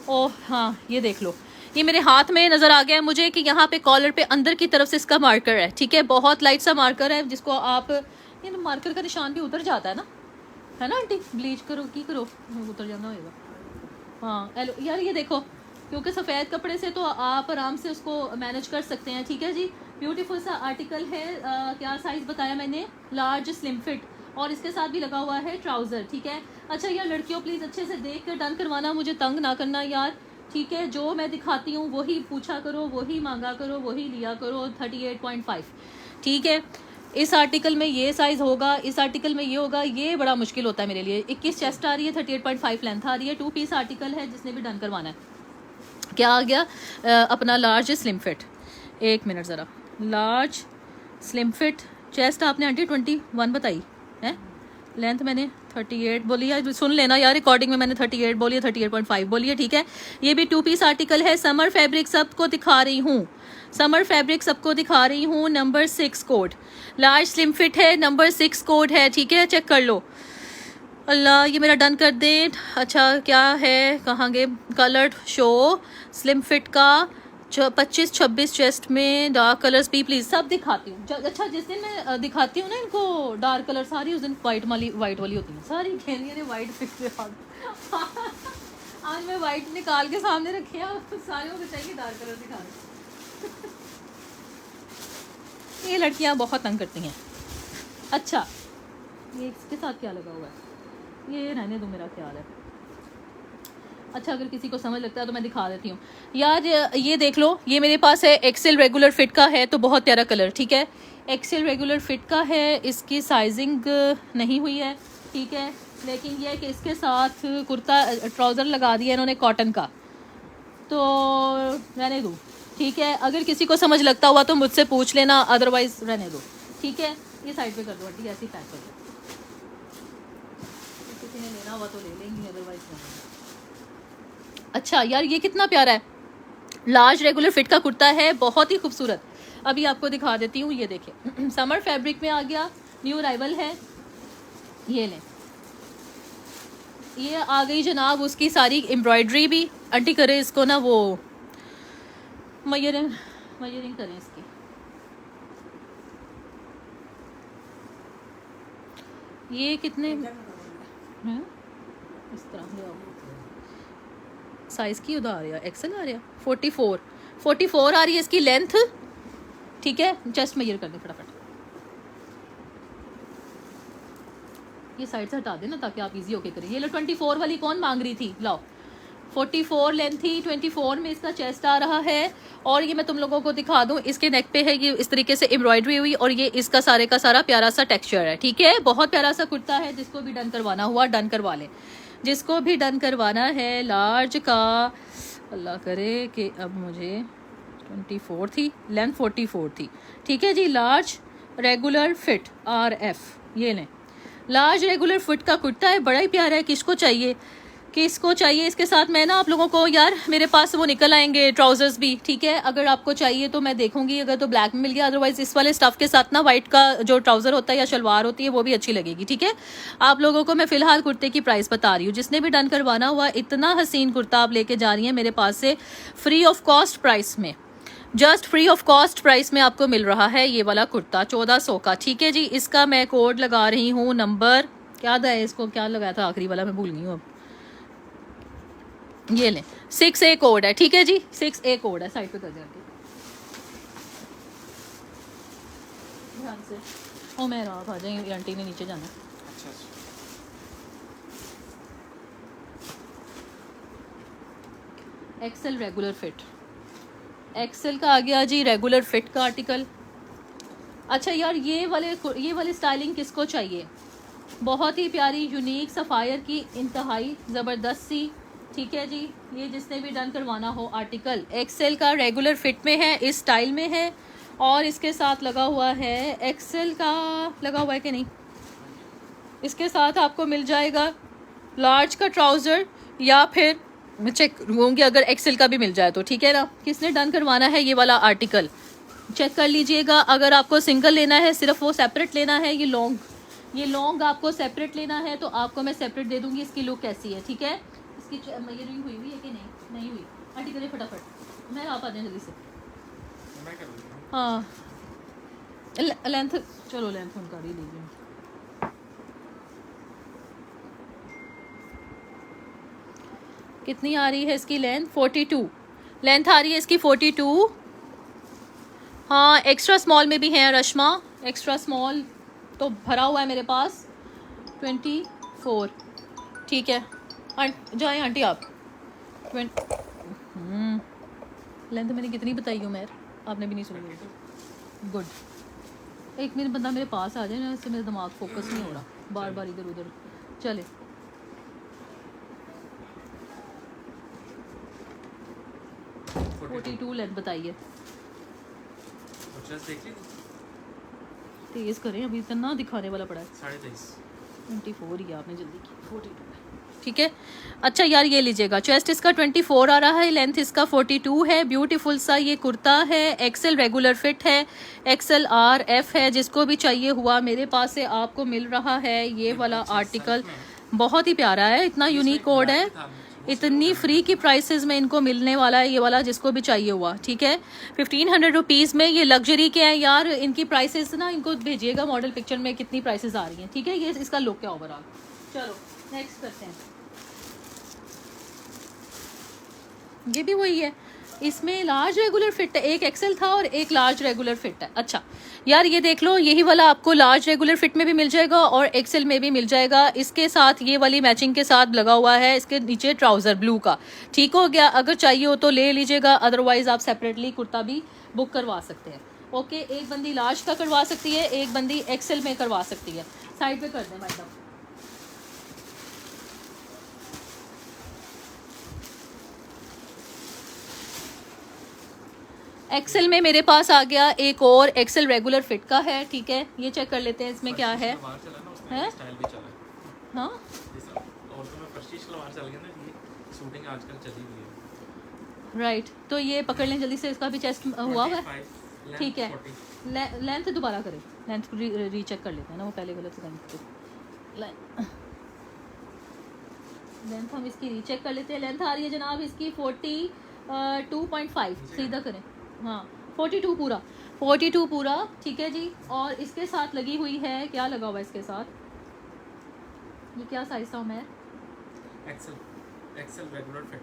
ओह हाँ, ये देख लो, ये मेरे हाथ में नज़र आ गया है मुझे कि यहाँ पे कॉलर पे अंदर की तरफ से इसका मार्कर है। ठीक है, बहुत लाइट सा मार्कर है, जिसको आप, ये मार्कर का निशान भी उतर जाता है ना आंटी, ब्लीच करो की करो उतर जाना होगा। हाँ हेलो यार, ये देखो, क्योंकि सफ़ेद कपड़े से तो आप आराम से उसको मैनेज कर सकते हैं। ठीक है जी, ब्यूटीफुल सा आर्टिकल है। क्या साइज़ बताया मैंने, लार्ज स्लिम फिट, और इसके साथ भी लगा हुआ है ट्राउज़र। ठीक है, अच्छा यार लड़कियों प्लीज़ अच्छे से देख कर डन करवाना, मुझे तंग ना करना यार। ठीक है, जो मैं दिखाती हूँ वही पूछा करो, वही मांगा करो, वही लिया करो। 38.5। ठीक है, इस आर्टिकल में ये साइज़ होगा, इस आर्टिकल में ये होगा, ये बड़ा मुश्किल होता है मेरे लिए। 21 चेस्ट आ रही है, 38.5 लेंथ आ रही है, 2 पीस आर्टिकल है, जिसने भी डन करवाना है। क्या आ गया अपना लार्ज स्लिम फिट, एक मिनट ज़रा, लार्ज स्लिम फिट चेस्ट आपने आंटी 21 बताई है, लेंथ मैंने 38 बोली है, सुन लेना यार, रिकॉर्डिंग में मैंने 38 बोली है, 38.5 बोली है। ठीक है, ये भी 2 पीस आर्टिकल है। समर फैब्रिक सबको दिखा रही हूँ, समर फैब्रिक सबको दिखा रही हूँ। Number 6 code, large slim fit है, नंबर 6 कोड है। ठीक है, चेक कर लो। अल्लाह, ये मेरा डन कर दें। अच्छा क्या है, कहाँ गए, कलर्ड शो स्लिम फिट का 25-26 चेस्ट में, डार्क कलर्स भी प्लीज़, सब दिखाती हूँ। अच्छा जिस दिन मैं दिखाती हूँ ना इनको डार्क कलर सारी, उस दिन वाइट वाली होती है सारी, खेलिए ने वाइट फिक्स। आज मैं वाइट निकाल के सामने रखी है, सारे को चाहिए डार्क कलर दिखा रहे। ये लड़कियाँ बहुत तंग करती हैं। अच्छा ये इसके साथ क्या लगा हुआ है, ये रहने दो, मेरा ख्याल है। अच्छा अगर किसी को समझ लगता है तो मैं दिखा देती हूँ यार। ये देख लो, ये मेरे पास है एक्सेल रेगुलर फिट का है, तो बहुत प्यारा कलर। ठीक है, एक्सेल रेगुलर फिट का है, इसकी साइजिंग नहीं हुई है। ठीक है, लेकिन ये है कि इसके साथ कुर्ता ट्राउज़र लगा दिया इन्होंने कॉटन का, तो रहने दो। ठीक है, अगर किसी को समझ लगता हुआ तो मुझसे पूछ लेना, अदरवाइज रहने दो। ठीक है, ये साइड पे कर दो आंटी, ऐसी पैक कर दो, किसी ने लेना हुआ तो ले लेंगे, अदरवाइज नहीं। अच्छा यार ये कितना प्यारा है, लार्ज रेगुलर फिट का कुर्ता है, बहुत ही खूबसूरत। अभी आपको दिखा देती हूँ, ये देखिए समर फैब्रिक में आ गया, न्यू अराइवल है। ये लें, ये आ गई जनाब उसकी सारी एम्ब्रॉयडरी भी। आंटी करें इसको ना, वो मयरिंग करें इसकी। ये कितने हैं इस तरह साइज़ की उधर आ रहा है, एक्सेल आ रहा है, 44 आ रही है इसकी लेंथ। ठीक है, जस्ट मेजर कर दें फटाफट, ये साइड से हटा देना ताकि आप इजी होके करें। ये लो 24 वाली कौन मांग रही थी, लाओ 44 लेंथ थी, 24 में इसका चेस्ट आ रहा है। और ये मैं तुम लोगों को दिखा दूं, इसके नेक पे है ये इस तरीके से एम्ब्रॉयडरी हुई, और ये इसका सारे का सारा प्यारा सा टेक्सचर है। ठीक है, बहुत प्यारा सा कुर्ता है, जिसको भी डन करवाना हुआ डन करवा लें, जिसको भी डन करवाना है। लार्ज का अल्लाह करे कि अब मुझे 24 थी, लेंथ 44 थी। ठीक है जी, लार्ज रेगुलर फिट RF, ये लें, लार्ज रेगुलर फिट का कुर्ता है, बड़ा ही प्यारा है। किसको चाहिए, किसको चाहिए। इसके साथ मैं ना आप लोगों को यार, मेरे पास वो निकल आएंगे ट्राउजर्स भी। ठीक है, अगर आपको चाहिए तो मैं देखूंगी, अगर तो ब्लैक में मिल गया, अदरवाइज इस वाले स्टफ के साथ ना वाइट का जो ट्राउजर होता है या शलवार होती है वो भी अच्छी लगेगी। ठीक है, आप लोगों को मैं फिलहाल कुर्ते की प्राइस बता रही हूँ, जिसने भी डन करवाना हुआ, इतना हसीन कुर्ता आप लेके जा रही हैं मेरे पास से फ्री ऑफ कॉस्ट प्राइस में, just free of cost price में आपको मिल रहा है ये वाला कुर्ता 1400 का। ठीक है जी, इसका मैं कोड लगा रही हूँ, नंबर क्या था इसको, क्या लगाया था आखिरी वाला, मैं भूल गई हूँ अब। ये लें, 6A कोड है। ठीक है जी, 6A कोड है। साइड पे कर दें ध्यान से। ओ मैं आप आ जाएंगे, आंटी ने नीचे जाना। एक्सेल रेगुलर फिट, एक्सेल का आ गया जी रेगुलर फिट का आर्टिकल। अच्छा यार, ये वाले स्टाइलिंग किसको चाहिए, बहुत ही प्यारी यूनिक सफ़ायर की इंतहाई ज़बरदस्त सी। ठीक है जी, ये जिसने भी डन करवाना हो आर्टिकल एक्सेल का रेगुलर फिट में है, इस स्टाइल में है, और इसके साथ लगा हुआ है एक्सेल का, लगा हुआ है कि नहीं, इसके साथ आपको मिल जाएगा लार्ज का ट्राउज़र, या फिर मैं चेक करूँगी अगर एक्सेल का भी मिल जाए तो। ठीक है ना, किसने डन करवाना है ये वाला आर्टिकल चेक कर लीजिएगा। अगर आपको सिंगल लेना है, सिर्फ वो सेपरेट लेना है, ये लॉन्ग आपको सेपरेट लेना है तो आपको मैं सेपरेट दे दूँगी। इसकी लुक कैसी है, ठीक है, इसकी मेजरिंग हुई है कि नहीं हुई, आंटी करिए फटाफट, मैं आप आ जाए जल्दी से। हाँ लेंथ, चलो लेंथ उनका ही लीजिए। कितनी आ रही है इसकी लेंथ, 42 लेंथ आ रही है इसकी, 42। हाँ एक्स्ट्रा स्मॉल में भी है रश्मा, एक्स्ट्रा स्मॉल तो भरा हुआ है मेरे पास, 24। ठीक है जाए आंटी आप। लेंथ मैंने कितनी बताई हूँ मैं, आपने भी नहीं सुनी। गुड, एक मिनट बंदा मेरे पास आ जाए ना, इससे मेरा दिमाग फोकस नहीं हो रहा, बार बार इधर उधर चले। फोर्टी 42 लेंथ बताइए, तेज करें, अभी इतना दिखाने वाला पड़ा है। 24 ही आपने जल्दी की, 42। ठीक है, अच्छा यार ये लीजिएगा, चेस्ट इसका 24 आ रहा है, लेंथ इसका 42 है। ब्यूटीफुल सा ये कुर्ता है, एक्सेल रेगुलर फिट है, एक्सेल RF है, जिसको भी चाहिए हुआ मेरे पास से आपको मिल रहा है ये वाला आर्टिकल। बहुत ही प्यारा है, इतना यूनिक कोड है, इतनी फ्री की प्राइसेस में इनको मिलने वाला है ये वाला, जिसको भी चाहिए हुआ। ठीक है, 1500 रुपीज़ में ये लग्जरी के हैं यार, इनकी प्राइसेस ना इनको भेजिएगा मॉडल पिक्चर में कितनी प्राइसेस आ रही हैं। ठीक है, ये इसका लुक है ओवरऑल। चलो नेक्स्ट करते हैं, ये भी वही है, इसमें लार्ज रेगुलर फिट है, एक एक्सेल था और एक लार्ज रेगुलर फिट है। अच्छा यार ये देख लो, यही वाला आपको लार्ज रेगुलर फिट में भी मिल जाएगा और एक्सेल में भी मिल जाएगा। इसके साथ ये वाली मैचिंग के साथ लगा हुआ है, इसके नीचे ट्राउज़र ब्लू का। ठीक हो गया, अगर चाहिए हो तो ले लीजिएगा, अदरवाइज आप सेपरेटली कुर्ता भी बुक करवा सकते हैं। ओके, एक बंदी लार्ज का करवा सकती है, एक बंदी एक्सेल में करवा सकती है। साइड पे कर दें मैडम। एक्सेल में मेरे पास आ गया एक और एक्सेल रेगुलर फिट का है। ठीक है, ये चेक कर लेते हैं इसमें क्या है। हैं? हाँ राइट, तो ये पकड़ लें जल्दी से, इसका भी चेस्ट हुआ है। ठीक है, लेंथ दोबारा करें, लेंथ रीचेक कर लेते हैं ना, वो पहले गलत लेंथ हम इसकी रीचेक कर लेते हैं। लेंथ आ रही है जनाब इसकी 42.5, सीधा करें, हाँ 42 पूरा, 42 पूरा। ठीक है जी, और इसके साथ लगी हुई है, क्या लगा हुआ है इसके साथ, ये क्या साइज था मैं, XL regular fit,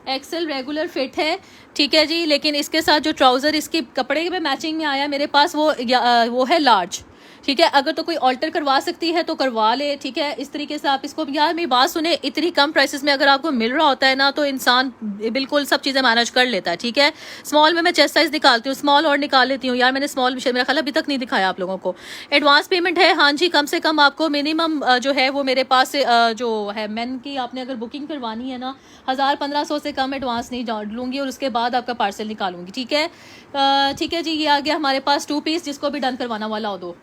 XL regular fit है। ठीक है जी, लेकिन इसके साथ जो ट्राउज़र इसके कपड़े में मैचिंग में आया मेरे पास वो है लार्ज। ठीक है, अगर तो कोई ऑल्टर करवा सकती है तो करवा ले। ठीक है, इस तरीके से आप इसको, यार मेरी बात सुने, इतनी कम प्राइसेस में अगर आपको मिल रहा होता है ना तो इंसान बिल्कुल सब चीज़ें मैनेज कर लेता है। ठीक है, स्मॉल में मैं चेस्ट साइज निकालती हूँ, स्मॉल और निकाल लेती हूँ यार, मैंने स्मॉल मेरा ख्याल अभी तक नहीं दिखाया आप लोगों को। एडवांस पेमेंट है, हाँ जी, कम से कम आपको मिनिमम जो है वो मेरे पास जो है मैन की, आपने अगर बुकिंग करवानी है ना 1000-1500 से कम एडवांस नहीं लूँगी और उसके बाद आपका पार्सल निकालूंगी। ठीक है, ठीक है जी, ये आ गया हमारे पास 2 पीस, जिसको भी डन करवाना वाला हो दो।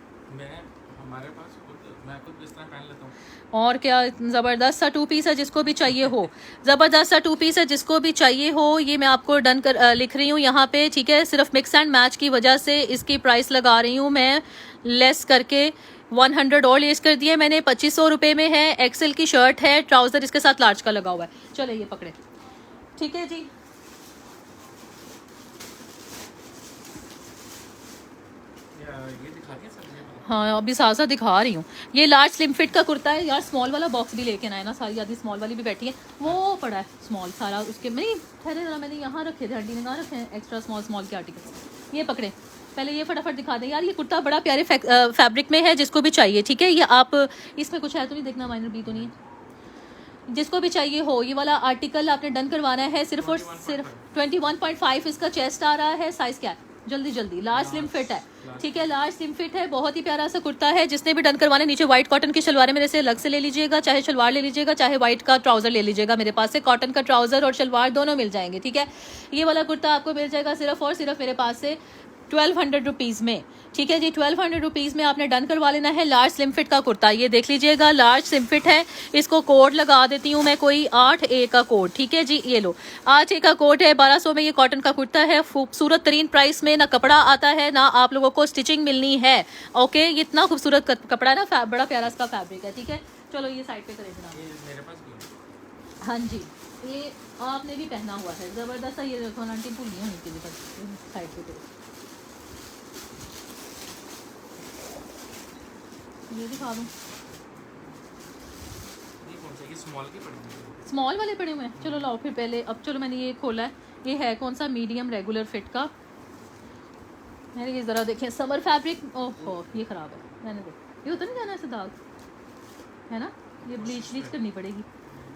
मैं खुद इस तरह पहन लेता हूँ। और क्या ज़बरदस्त सा 2 पीस है, जिसको भी चाहिए हो, ज़बरदस्त सा 2 पीस है, जिसको भी चाहिए हो। ये मैं आपको डन कर लिख रही हूँ यहाँ पे। ठीक है, सिर्फ मिक्स एंड मैच की वजह से इसकी प्राइस लगा रही हूँ मैं लेस करके, 100 और लेस कर दिए मैंने, 2500 रुपये में है। एक्सेल की शर्ट है, ट्राउज़र इसके साथ लार्ज का लगा हुआ है। चलो ये पकड़े, ठीक है जी, ये दिखा दिया सब्जी? हाँ अभी साथ साथ दिखा रही हूँ। ये लार्ज स्लिम फिट का कुर्ता है यार। स्मॉल वाला बॉक्स भी लेके आए ना, सारी आदमी स्मॉल वाली भी बैठी है। वो पड़ा है स्मॉल सारा उसके में। ठहरे जरा, मैंने यहाँ रखे थे, हड्डी ने कहाँ रखे हैं एक्स्ट्रा स्मॉल के आर्टिकल्स। ये पकड़े, पहले ये फटाफट दिखा दें यार। ये कुर्ता बड़ा प्यारे फैब्रिक में है, जिसको भी चाहिए ठीक है। ये आप इसमें कुछ है तो नहीं, देखना माइनर बी तो नहीं है। जिसको भी चाहिए हो ये वाला आर्टिकल आपने डन करवाना है। सिर्फ और सिर्फ 21.5 इसका चेस्ट आ रहा है। साइज़ क्या है? जल्दी लार्ज स्लिम फिट है ठीक है। लार्ज स्लिम फिट है, बहुत ही प्यारा सा कुर्ता है। जिसने भी डन करवाने, नीचे व्हाइट कॉटन की शलवार मेरे से अलग से ले लीजिएगा, चाहे शलवार ले लीजिएगा चाहे व्हाइट का ट्राउजर ले लीजिएगा। मेरे पास से कॉटन का ट्राउजर और शलवार दोनों मिल जाएंगे ठीक है। ये वाला कुर्ता आपको मिल जाएगा सिर्फ और सिर्फ मेरे पास से 1200 रुपीज़ में ठीक है जी। 1200 रुपीज़ में आपने डन करवा लेना है लार्ज स्लिम फिट का कुर्ता। ये देख लीजिएगा, लार्ज स्लिम फिट है। इसको कोड लगा देती हूँ मैं, कोई 8A का कोड ठीक है जी। ये लो 8A का कोड है। 1200 में ये कॉटन का कुर्ता है, खूबसूरत तरीन प्राइस में। ना कपड़ा आता है ना आप लोगों को स्टिचिंग मिलनी है। ओके, इतना खूबसूरत कपड़ा है ना, बड़ा प्यारा इसका फैब्रिक है ठीक है। चलो ये साइड पे करें जनाब। हाँ जी, ये आपने भी पहना हुआ है ज़बरदस्त है। ये देखो आंटी भूल नहीं होनी चाहिए, साइड पे करो। ये दिखा दूँ, स्मॉल वाले पड़े हुए हैं। चलो लाओ फिर पहले। अब चलो मैंने ये खोला है, ये है कौन सा? मीडियम रेगुलर फिट का। मैंने ये ज़रा देखें, समर फैब्रिक। ओहो ये ख़राब है, मैंने देख, ये होता नहीं जाना ऐसे दाग है ना, ये ब्लीच करनी पड़ेगी।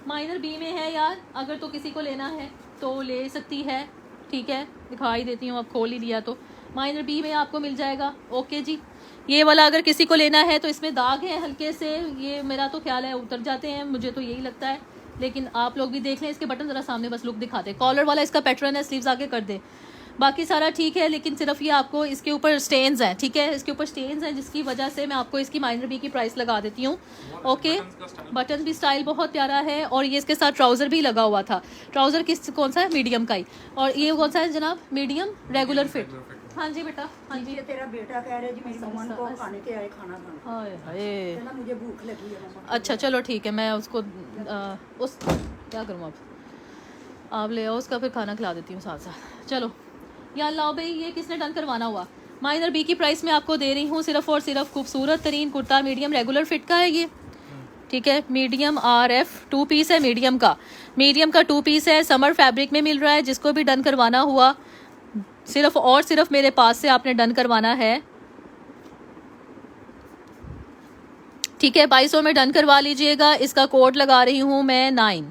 माइनर बी में है यार, अगर तो किसी को लेना है तो ले सकती है ठीक है। दिखाई देती हूँ, अब खोल ही लिया तो माइनर बी में आपको मिल जाएगा। ओके जी, ये वाला अगर किसी को लेना है तो इसमें दाग है हल्के से, ये मेरा तो ख्याल है उतर जाते हैं, मुझे तो यही लगता है। लेकिन आप लोग भी देख लें, इसके बटन ज़रा सामने बस लुक दिखाते। कॉलर वाला इसका पैटर्न है, स्लीव्स आगे कर दे, बाकी सारा ठीक है। लेकिन सिर्फ ये आपको इसके ऊपर स्टेन्स हैं ठीक है, इसके ऊपर स्टेन्स हैं, जिसकी वजह से मैं आपको इसकी माइनर बी की प्राइस लगा देती हूँ। ओके, बटन भी स्टाइल बहुत प्यारा है। और ये इसके साथ ट्राउज़र भी लगा हुआ था। ट्राउज़र किस कौन सा है? मीडियम का ही। और ये कौन सा है जनाब? Medium regular fit. हाँ जी बेटा, हाँ जी। ये तेरा बेटा कह रहे जी मेरी मम्मा को खाने के आए खाना खाना। हाय हाय, कहना मुझे भूख लगी है मम्मा। अच्छा चलो ठीक है, मैं उसको उस क्या करूँ अब, आप ले आओ उसका, फिर खाना खिला देती हूँ साथ साथ। चलो या लाओ भाई, ये किसने डन करवाना हुआ? माइनर बी की प्राइस में आपको दे रही हूँ सिर्फ और सिर्फ। खूबसूरत तरीन कुर्ता, मीडियम रेगुलर फिट का है ये ठीक है। मीडियम RF 2 पीस है, मीडियम का 2 पीस है। समर फैब्रिक में मिल रहा है। जिसको भी डन करवाना हुआ सिर्फ और सिर्फ मेरे पास से आपने डन करवाना है ठीक है। 2200 में डन करवा लीजिएगा। इसका कोड लगा रही हूँ मैं 9,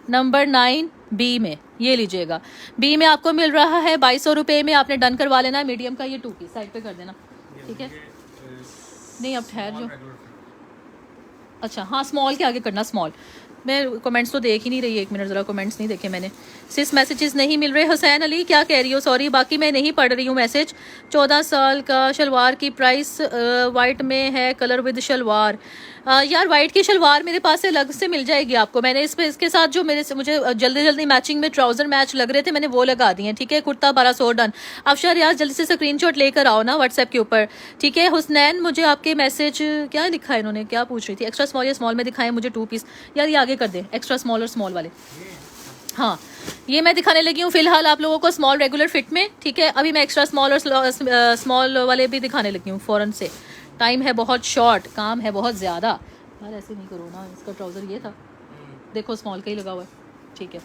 नंबर 9 B में, ये लीजिएगा। B में आपको मिल रहा है 2200 रुपये में। आपने डन करवा लेना है मीडियम का। ये 2 पीस साइड पे कर देना ठीक है। नहीं अब ठहर जो, अच्छा हाँ स्मॉल के आगे करना, स्मॉल। मैं कमेंट्स तो देख ही नहीं रही, 1 मिनट ज़रा कमेंट्स नहीं देखे मैंने। सिर्फ मैसेजेस नहीं मिल रहे। हुसैन अली क्या कह रही हो? सॉरी, बाकी मैं नहीं पढ़ रही हूँ मैसेज। 14 साल का शलवार की प्राइस वाइट में है, कलर विद शलवार। यार वाइट की शलवार मेरे पास से अलग से मिल जाएगी आपको। मैंने इस पे इसके साथ जो मुझे जल्दी मैचिंग में ट्राउज़र मैच लग रहे थे, मैंने वो लगा दिए ठीक है। कुर्ता 1200 डन। अफशर यार जल्दी से स्क्रीनशॉट लेकर आओ ना व्हाट्सएप के ऊपर ठीक है। हुसनैन मुझे आपके मैसेज क्या लिखा है इन्होंने, क्या पूछ रही थी? एक्स्ट्रा स्मॉल या स्मॉल में दिखाएं मुझे 2 पीस। यार ये आगे कर दे, एक्स्ट्रा स्मॉल और स्मॉल वाले। हाँ ये मैं दिखाने लगी हूँ फिलहाल आप लोगों को स्मॉल रेगुलर फिट में ठीक है। अभी मैं एक्स्ट्रा स्मॉल और स्मॉल वाले भी दिखाने लगी हूँ फ़ौरन से। टाइम है बहुत शॉर्ट, काम है बहुत ज़्यादा। यार ऐसे नहीं करो ना, इसका ट्राउज़र ये था, देखो स्मॉल का ही लगा हुआ है ठीक है।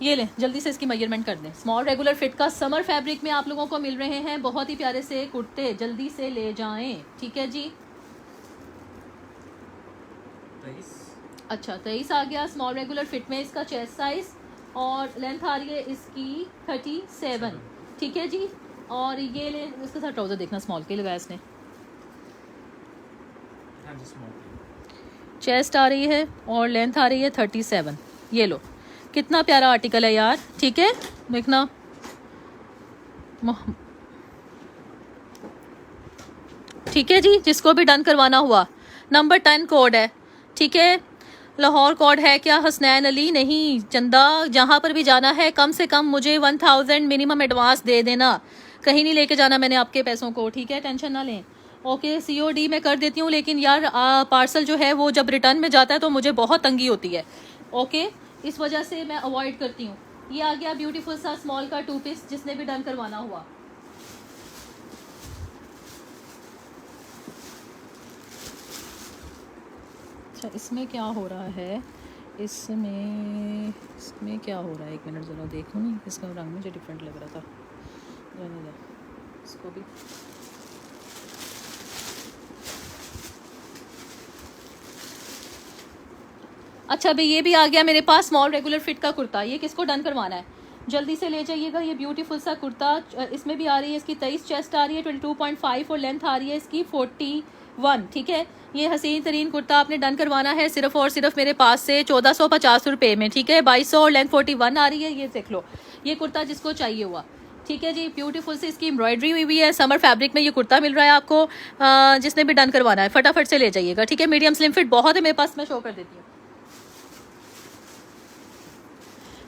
ये लें जल्दी से इसकी मेजरमेंट कर दें। स्मॉल रेगुलर फिट का समर फैब्रिक में आप लोगों को मिल रहे हैं बहुत ही प्यारे से कुर्ते, जल्दी से ले जाएं ठीक है जी। अच्छा 23 आ गया स्मॉल रेगुलर फिट में। इसका चेस्ट साइज और लेंथ आ रही है इसकी 37 ठीक है जी। और ये ले, इसके साथ ट्राउज़र देखना स्मॉल के लगाया इसने। चेस्ट आ रही है और लेंथ आ रही है 37। ये लो कितना प्यारा आर्टिकल है यार ठीक है, देखना। ठीक है जी, जिसको भी डन करवाना हुआ नंबर 10 कोड है ठीक है। लाहौर कोड है क्या? हसनैन अली नहीं, चंदा जहाँ पर भी जाना है कम से कम मुझे 1000 मिनिमम एडवांस दे देना। कहीं नहीं लेके जाना मैंने आपके पैसों को ठीक है, टेंशन ना लें। ओके COD में कर देती हूँ, लेकिन यार पार्सल जो है वो जब रिटर्न में जाता है तो मुझे बहुत तंगी होती है ओके, इस वजह से मैं अवॉइड करती हूँ। ये आ गया ब्यूटीफुल सा स्मॉल का 2 पीस, जिसने भी डन करवाना हुआ अच्छा इसमें क्या हो रहा है, इसमें क्या हो रहा है, एक मिनट ज़रा देखो नहीं, इसका रंग मुझे डिफरेंट लग रहा था। रहने दो इसको भी। अच्छा भाई ये भी आ गया मेरे पास स्मॉल रेगुलर फिट का कुर्ता। ये किसको डन करवाना है जल्दी से ले जाइएगा। ये ब्यूटीफुल सा कुर्ता, इसमें भी आ रही है, इसकी 23 चेस्ट आ रही है, 22.5 और लेंथ आ रही है इसकी 41। ठीक है, ये हसीन तरीन कुर्ता आपने डन करवाना है सिर्फ और सिर्फ मेरे पास से 1450 रुपये में। ठीक है, 2200 और लेंथ 41 आ रही है। ये देख लो, ये कुर्ता जिसको चाहिए हुआ। ठीक है जी, ब्यूटीफुल से इसकी एम्ब्रॉयडरी हुई हुई है, समर फैब्रिक में ये कुर्ता मिल रहा है आपको। जिसने भी डन करवाना है फटाफट से ले जाइएगा। ठीक है, मीडियम स्लिम फिट बहुत है मेरे पास, मैं शो कर देती हूँ।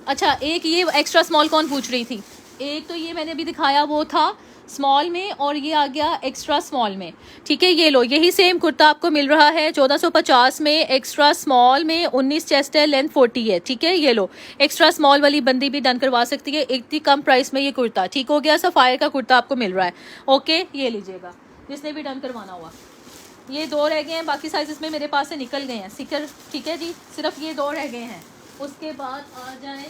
अच्छा एक ये एक्स्ट्रा स्मॉल कौन पूछ रही थी, एक तो ये मैंने अभी दिखाया वो था स्मॉल में, और ये आ गया एक्स्ट्रा स्मॉल में। ठीक है, ये लो, यही सेम कुर्ता आपको मिल रहा है 1450 में, एक्स्ट्रा स्मॉल में, 19 चेस्ट है, लेंथ 40 है। ठीक है, ये लो, एक्स्ट्रा स्मॉल वाली बंदी भी डन करवा सकती है इतनी कम प्राइस में। ये कुर्ता ठीक हो गया, सफायर का कुर्ता आपको मिल रहा है। ओके, ये लीजिएगा जिसने भी डन करवाना हुआ। ये 2 रह गए हैं, बाकी साइज़ में मेरे पास से निकल गए हैं सिकर। ठीक है जी, सिर्फ ये 2 रह गए हैं। उसके बाद आ जाए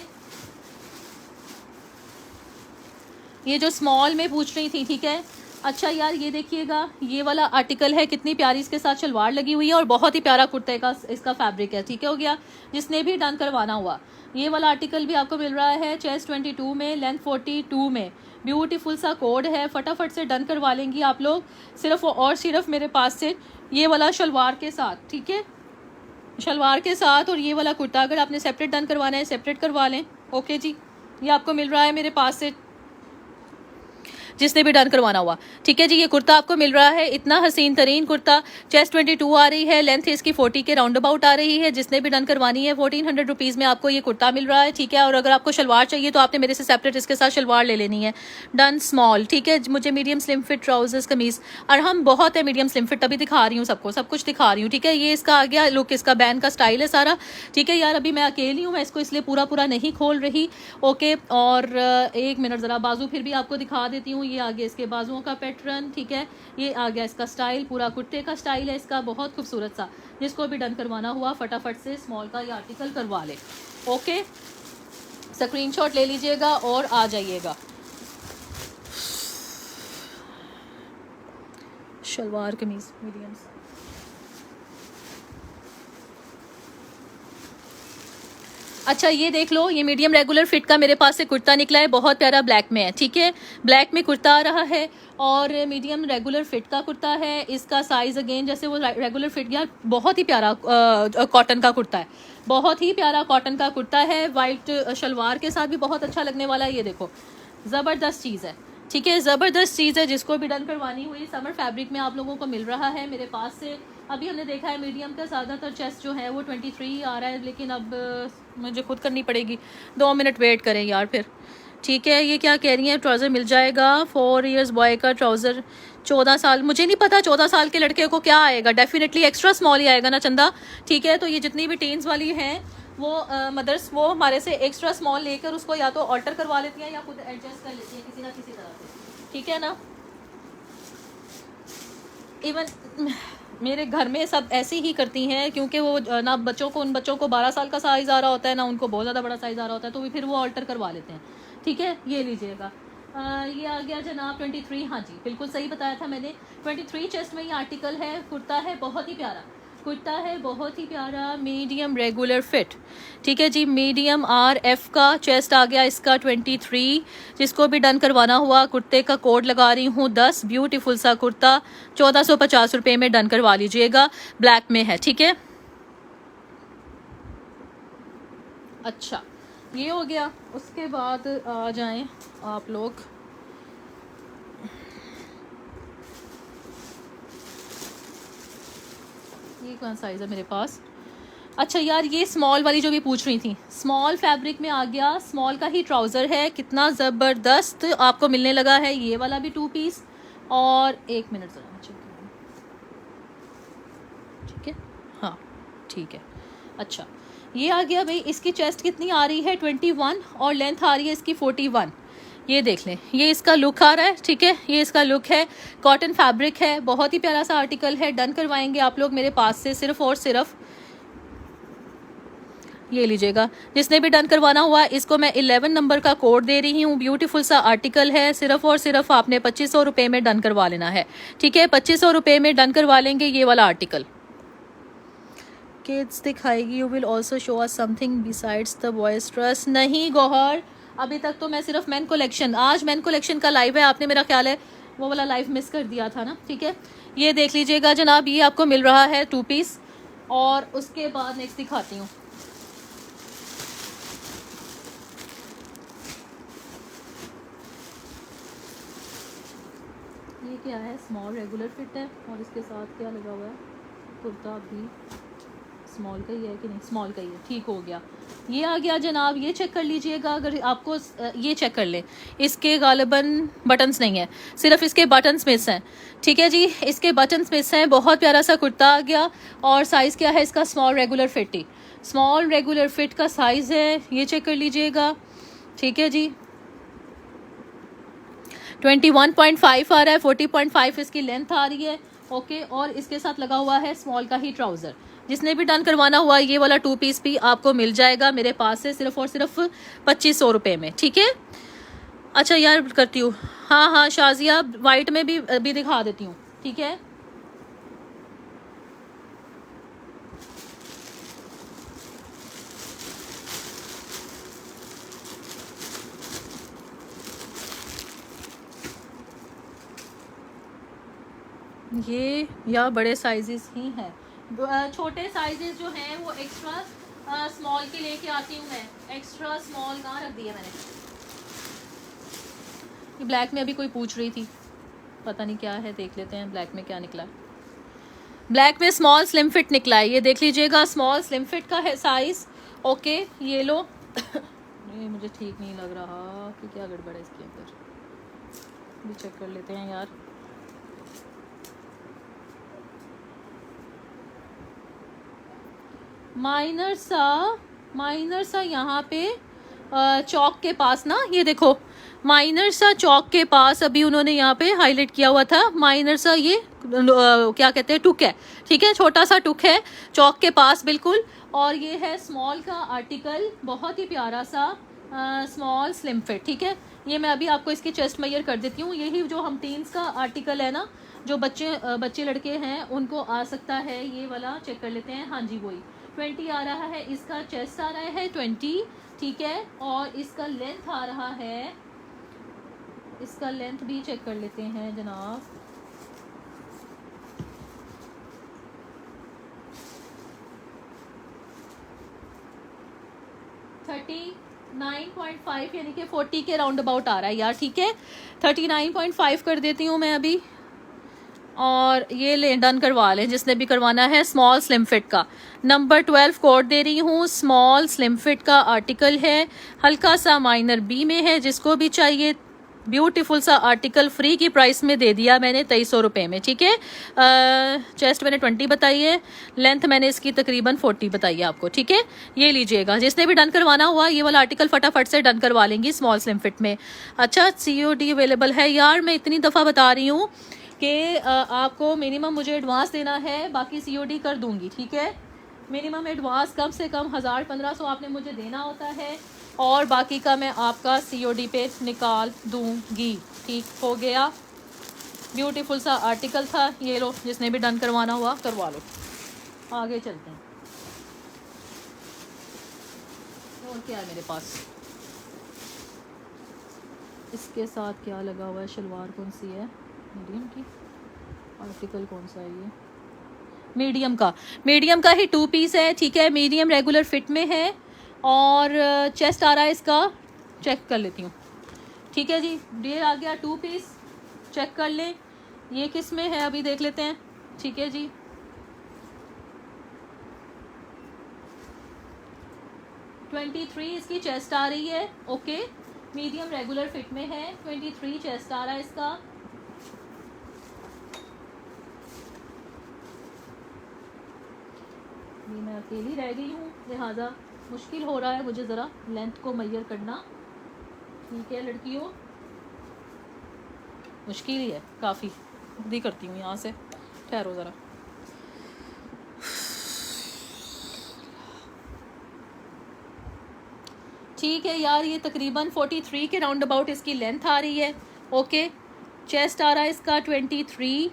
ये जो स्मॉल में पूछ रही थी। ठीक है, अच्छा यार ये देखिएगा, ये वाला आर्टिकल है, कितनी प्यारी इसके साथ शलवार लगी हुई है और बहुत ही प्यारा कुर्ते का इसका फैब्रिक है। ठीक है, हो गया जिसने भी डन करवाना हुआ। ये वाला आर्टिकल भी आपको मिल रहा है चेस्ट 22 में, लेंथ 42 में। ब्यूटीफुल सा कोड है, फटाफट से डन करवा लेंगी आप लोग सिर्फ और सिर्फ मेरे पास से ये वाला शलवार के साथ। ठीक है, शलवार के साथ, और ये वाला कुर्ता अगर आपने सेपरेट डन करवाना है सेपरेट करवा लें। ओके जी, ये आपको मिल रहा है मेरे पास से जिसने भी डन करवाना हुआ। ठीक है जी, ये कुर्ता आपको मिल रहा है, इतना हसीन तरीन कुर्ता, चेस्ट 22 आ रही है, लेंथ इसकी 40 के राउंड अबाउट आ रही है। जिसने भी डन करवानी है 1400 रुपीज़ में आपको ये कुर्ता मिल रहा है। ठीक है, और अगर आपको शलवार चाहिए तो आपने मेरे से सेपरेट इसके साथ शलवार ले लेनी है। Done small. ठीक है, मुझे मीडियम स्लिम फिट ट्राउजर्स कमीज़, और हम बहुत है मीडियम स्लिम फिट, अभी दिखा रही हूँ सबको, सब कुछ दिखा रही हूँ। ठीक है, ये इसका आ गया लुक, इसका बैन का स्टाइल है सारा। ठीक है यार, अभी मैं अकेली हूँ, मैं इसको इसलिए पूरा नहीं खोल रही। ओके, और एक मिनट ज़रा बाजू फिर भी आपको दिखा देती हूँ। ये आगे इसके बाजुओं का पैटर्न। ठीक है, ये आ गया इसका स्टाइल, पूरा कुर्ते का स्टाइल है इसका, बहुत खूबसूरत सा। जिसको भी डन करवाना हुआ फटाफट से स्मॉल का ये आर्टिकल करवा ले। ओके, स्क्रीनशॉट ले लीजिएगा और आ जाइएगा। शलवार कमीज मीडियम। अच्छा ये देख लो, ये मीडियम रेगुलर फिट का मेरे पास से कुर्ता निकला है, बहुत प्यारा ब्लैक में है। ठीक है, ब्लैक में कुर्ता आ रहा है और मीडियम रेगुलर फिट का कुर्ता है। इसका साइज़ अगेन जैसे वो रेगुलर फिट, यार बहुत ही प्यारा कॉटन का कुर्ता है, बहुत ही प्यारा कॉटन का कुर्ता है। वाइट शलवार के साथ भी बहुत अच्छा लगने वाला है। ये देखो, ज़बरदस्त चीज़ है। ठीक है, ज़बरदस्त चीज़ है, जिसको भी डन करवानी हुई समर फैब्रिक में आप लोगों को मिल रहा है मेरे पास से। अभी हमने देखा है मीडियम का ज़्यादातर चेस्ट जो है वो 23 आ रहा है, लेकिन अब मुझे खुद करनी पड़ेगी। 2 मिनट वेट करें यार फिर। ठीक है, ये क्या कह रही हैं, ट्राउज़र मिल जाएगा 4 इयर्स बॉय का ट्राउज़र 14 साल। मुझे नहीं पता 14 साल के लड़के को क्या आएगा, डेफिनेटली एक्स्ट्रा स्मॉल ही आएगा ना चंदा। ठीक है, तो ये जितनी भी टीन्स वाली हैं वो मदर्स वो हमारे से एक्स्ट्रा स्मॉल लेकर उसको या तो ऑल्टर करवा लेती हैं या खुद एडजस्ट कर लेती हैं किसी ना किसी तरह से। ठीक है ना, इवन मेरे घर में सब ऐसे ही करती हैं, क्योंकि वो ना बच्चों को, उन बच्चों को 12 साल का साइज़ आ रहा होता है, ना उनको बहुत ज़्यादा बड़ा साइज़ आ रहा होता है, तो फिर वो ऑल्टर करवा लेते हैं। ठीक है, ये लीजिएगा। ये आ गया जनाब 23। हाँ जी, बिल्कुल सही बताया था मैंने, 23 चेस्ट में ये आर्टिकल है, कुर्ता है, बहुत ही प्यारा कुर्ता है, बहुत ही प्यारा, मीडियम रेगुलर फिट। ठीक है जी, मीडियम RF का चेस्ट आ गया इसका 23। जिसको भी डन करवाना हुआ कुर्ते का कोड लगा रही हूँ 10। ब्यूटीफुल सा कुर्ता 1450 रुपये में डन करवा लीजिएगा, ब्लैक में है। ठीक है, अच्छा ये हो गया। उसके बाद आ जाएं आप लोग, ये कौन साइज़ है मेरे पास। अच्छा यार, ये स्मॉल वाली जो भी पूछ रही थी, स्मॉल फैब्रिक में आ गया, स्मॉल का ही ट्राउज़र है, कितना ज़बरदस्त आपको मिलने लगा है। ये वाला भी 2 पीस, और एक मिनट ज़रा चेक करूँ। ठीक है, हाँ ठीक है। अच्छा ये आ गया भाई, इसकी चेस्ट कितनी आ रही है 21 और लेंथ आ रही है इसकी 41। ये देख लें, ये इसका लुक आ रहा है। ठीक है, ये इसका लुक है, कॉटन फैब्रिक है, बहुत ही प्यारा सा आर्टिकल है। डन करवाएंगे आप लोग मेरे पास से सिर्फ और सिर्फ ये लीजिएगा। जिसने भी डन करवाना हुआ इसको मैं 11 नंबर का कोड दे रही हूँ। ब्यूटीफुल सा आर्टिकल है, सिर्फ और सिर्फ आपने 2500 रुपये में डन करवा लेना है, ठीक है। 2500 रुपये में डन करवा लेंगे ये वाला आर्टिकल। किड्स दिखाएगी, you will also show us something besides the boys dress. नहीं गौहर, अभी तक तो मैं सिर्फ मेन कलेक्शन, आज मेन कलेक्शन का लाइव है, आपने मेरा ख्याल है वो वाला लाइव मिस कर दिया था ना, ठीक है। ये देख लीजिएगा जनाब, ये आपको मिल रहा है 2 पीस। और उसके बाद नेक्स्ट दिखाती हूँ। ये क्या है, स्मॉल रेगुलर फिट है और इसके साथ क्या लगा हुआ है, कुर्ता भी स्मॉल का ही है कि नहीं, स्मॉल का ही है, ठीक हो गया। ये आ गया जनाब, ये चेक कर लीजिएगा। अगर आपको ये चेक कर लें, इसके गालिबन बटन्स नहीं है, सिर्फ इसके बटन्स मिस हैं, ठीक है जी, इसके बटन्स मिस हैं। बहुत प्यारा सा कुर्ता आ गया और साइज़ क्या है इसका, स्मॉल रेगुलर फिट ही, स्मॉल रेगुलर फिट का साइज़ है, ये चेक कर लीजिएगा, ठीक है जी। 21.5 आ रहा है, 40.5 इसकी लेंथ आ रही है, ओके। और इसके साथ लगा हुआ है स्मॉल का ही ट्राउज़र। जिसने भी डन करवाना हुआ ये वाला 2 पीस भी आपको मिल जाएगा मेरे पास से सिर्फ और सिर्फ 2500 रुपये में, ठीक है। अच्छा यार करती हूँ, हाँ हाँ शाजिया, वाइट में भी दिखा देती हूँ, ठीक है। ये या बड़े साइजेस ही हैं, छोटे साइजेस जो हैं वो एक्स्ट्रा स्मॉल के लेके आती हूँ मैं। एक्स्ट्रा स्मॉल कहाँ रख दिया मैंने। ये ब्लैक में अभी कोई पूछ रही थी, पता नहीं क्या है, देख लेते हैं ब्लैक में क्या निकला। ब्लैक में स्मॉल स्लिम फिट निकला है, ये देख लीजिएगा, स्मॉल स्लिम फिट का है साइज, ओके। ये लो ये मुझे ठीक नहीं लग रहा कि क्या गड़बड़ है इसके अंदर, भी चेक कर लेते हैं यार। माइनर सा यहाँ पे चौक के पास ना, ये देखो माइनर सा चौक के पास अभी उन्होंने यहाँ पे हाईलाइट किया हुआ था। माइनर सा ये क्या कहते हैं, टुक है, ठीक है, छोटा सा टुक है चौक के पास बिल्कुल। और ये है स्मॉल का आर्टिकल, बहुत ही प्यारा सा स्मॉल स्लिम फिट, ठीक है। ये मैं अभी आपको इसकी चेस्ट मेजर कर देती हूँ। यही जो हम टीन्स का आर्टिकल है ना, जो बच्चे लड़के हैं उनको आ सकता है ये वाला, चेक कर लेते हैं। हाँ जी वही 20 आ रहा है, इसका चेस्ट आ रहा है 20, ठीक है। और इसका लेंथ आ रहा है, इसका लेंथ भी चेक कर लेते हैं जनाब। थर्टी 39.5 यानी कि 40 के राउंड अबाउट आ रहा है यार, ठीक है। 39.5 कर देती हूँ मैं अभी। और ये ले डन करवा लें जिसने भी करवाना है। स्मॉल स्लिम फिट का नंबर 12 कोड दे रही हूँ, स्मॉल स्लिम फिट का आर्टिकल है, हल्का सा माइनर बी में है। जिसको भी चाहिए ब्यूटीफुल सा आर्टिकल फ्री की प्राइस में दे दिया मैंने 2300 रुपये में, ठीक है। चेस्ट मैंने 20 बताई है, लेंथ मैंने इसकी तकरीबन 40 बताई है आपको, ठीक है। ये लीजिएगा, जिसने भी डन करवाना हुआ ये वाला आर्टिकल फटाफट से डन करवा लेंगी स्मॉल स्लिम फिट में। अच्छा COD अवेलेबल है यार, मैं इतनी दफ़ा बता रही हूँ कि आपको मिनिमम मुझे एडवांस देना है, बाकी COD कर दूंगी, ठीक है। मिनिमम एडवांस कम से कम 1000-1500 आपने मुझे देना होता है और बाकी का मैं आपका COD पे निकाल दूंगी, ठीक हो गया। ब्यूटीफुल सा आर्टिकल था, ये लो, जिसने भी डन करवाना हुआ करवा लो। आगे चलते हैं, और क्या है मेरे पास। इसके साथ क्या लगा हुआ है, शलवार कौन सी है, मीडियम की, आर्टिकल कौन सा है ये, मीडियम का ही 2 पीस है, ठीक है। मीडियम रेगुलर फिट में है और चेस्ट आ रहा है इसका, चेक कर लेती हूँ, ठीक है जी। ये आ गया 2 पीस, चेक कर लें ये किस में है, अभी देख लेते हैं, ठीक है जी। इसकी चेस्ट आ रही है, ओके। मीडियम रेगुलर फिट में है, 23 चेस्ट आ रहा है इसका। ये मैं अकेली रह गई हूँ, लिहाजा मुश्किल हो रहा है मुझे ज़रा लेंथ को मेजर करना, ठीक है लड़कियों, मुश्किल ही है काफ़ी। खुद करती हूँ यहाँ से, ठहरो ज़रा। ठीक है यार, ये तकरीबन 43 के राउंड अबाउट इसकी लेंथ आ रही है। ओके, चेस्ट आ रहा है इसका 23।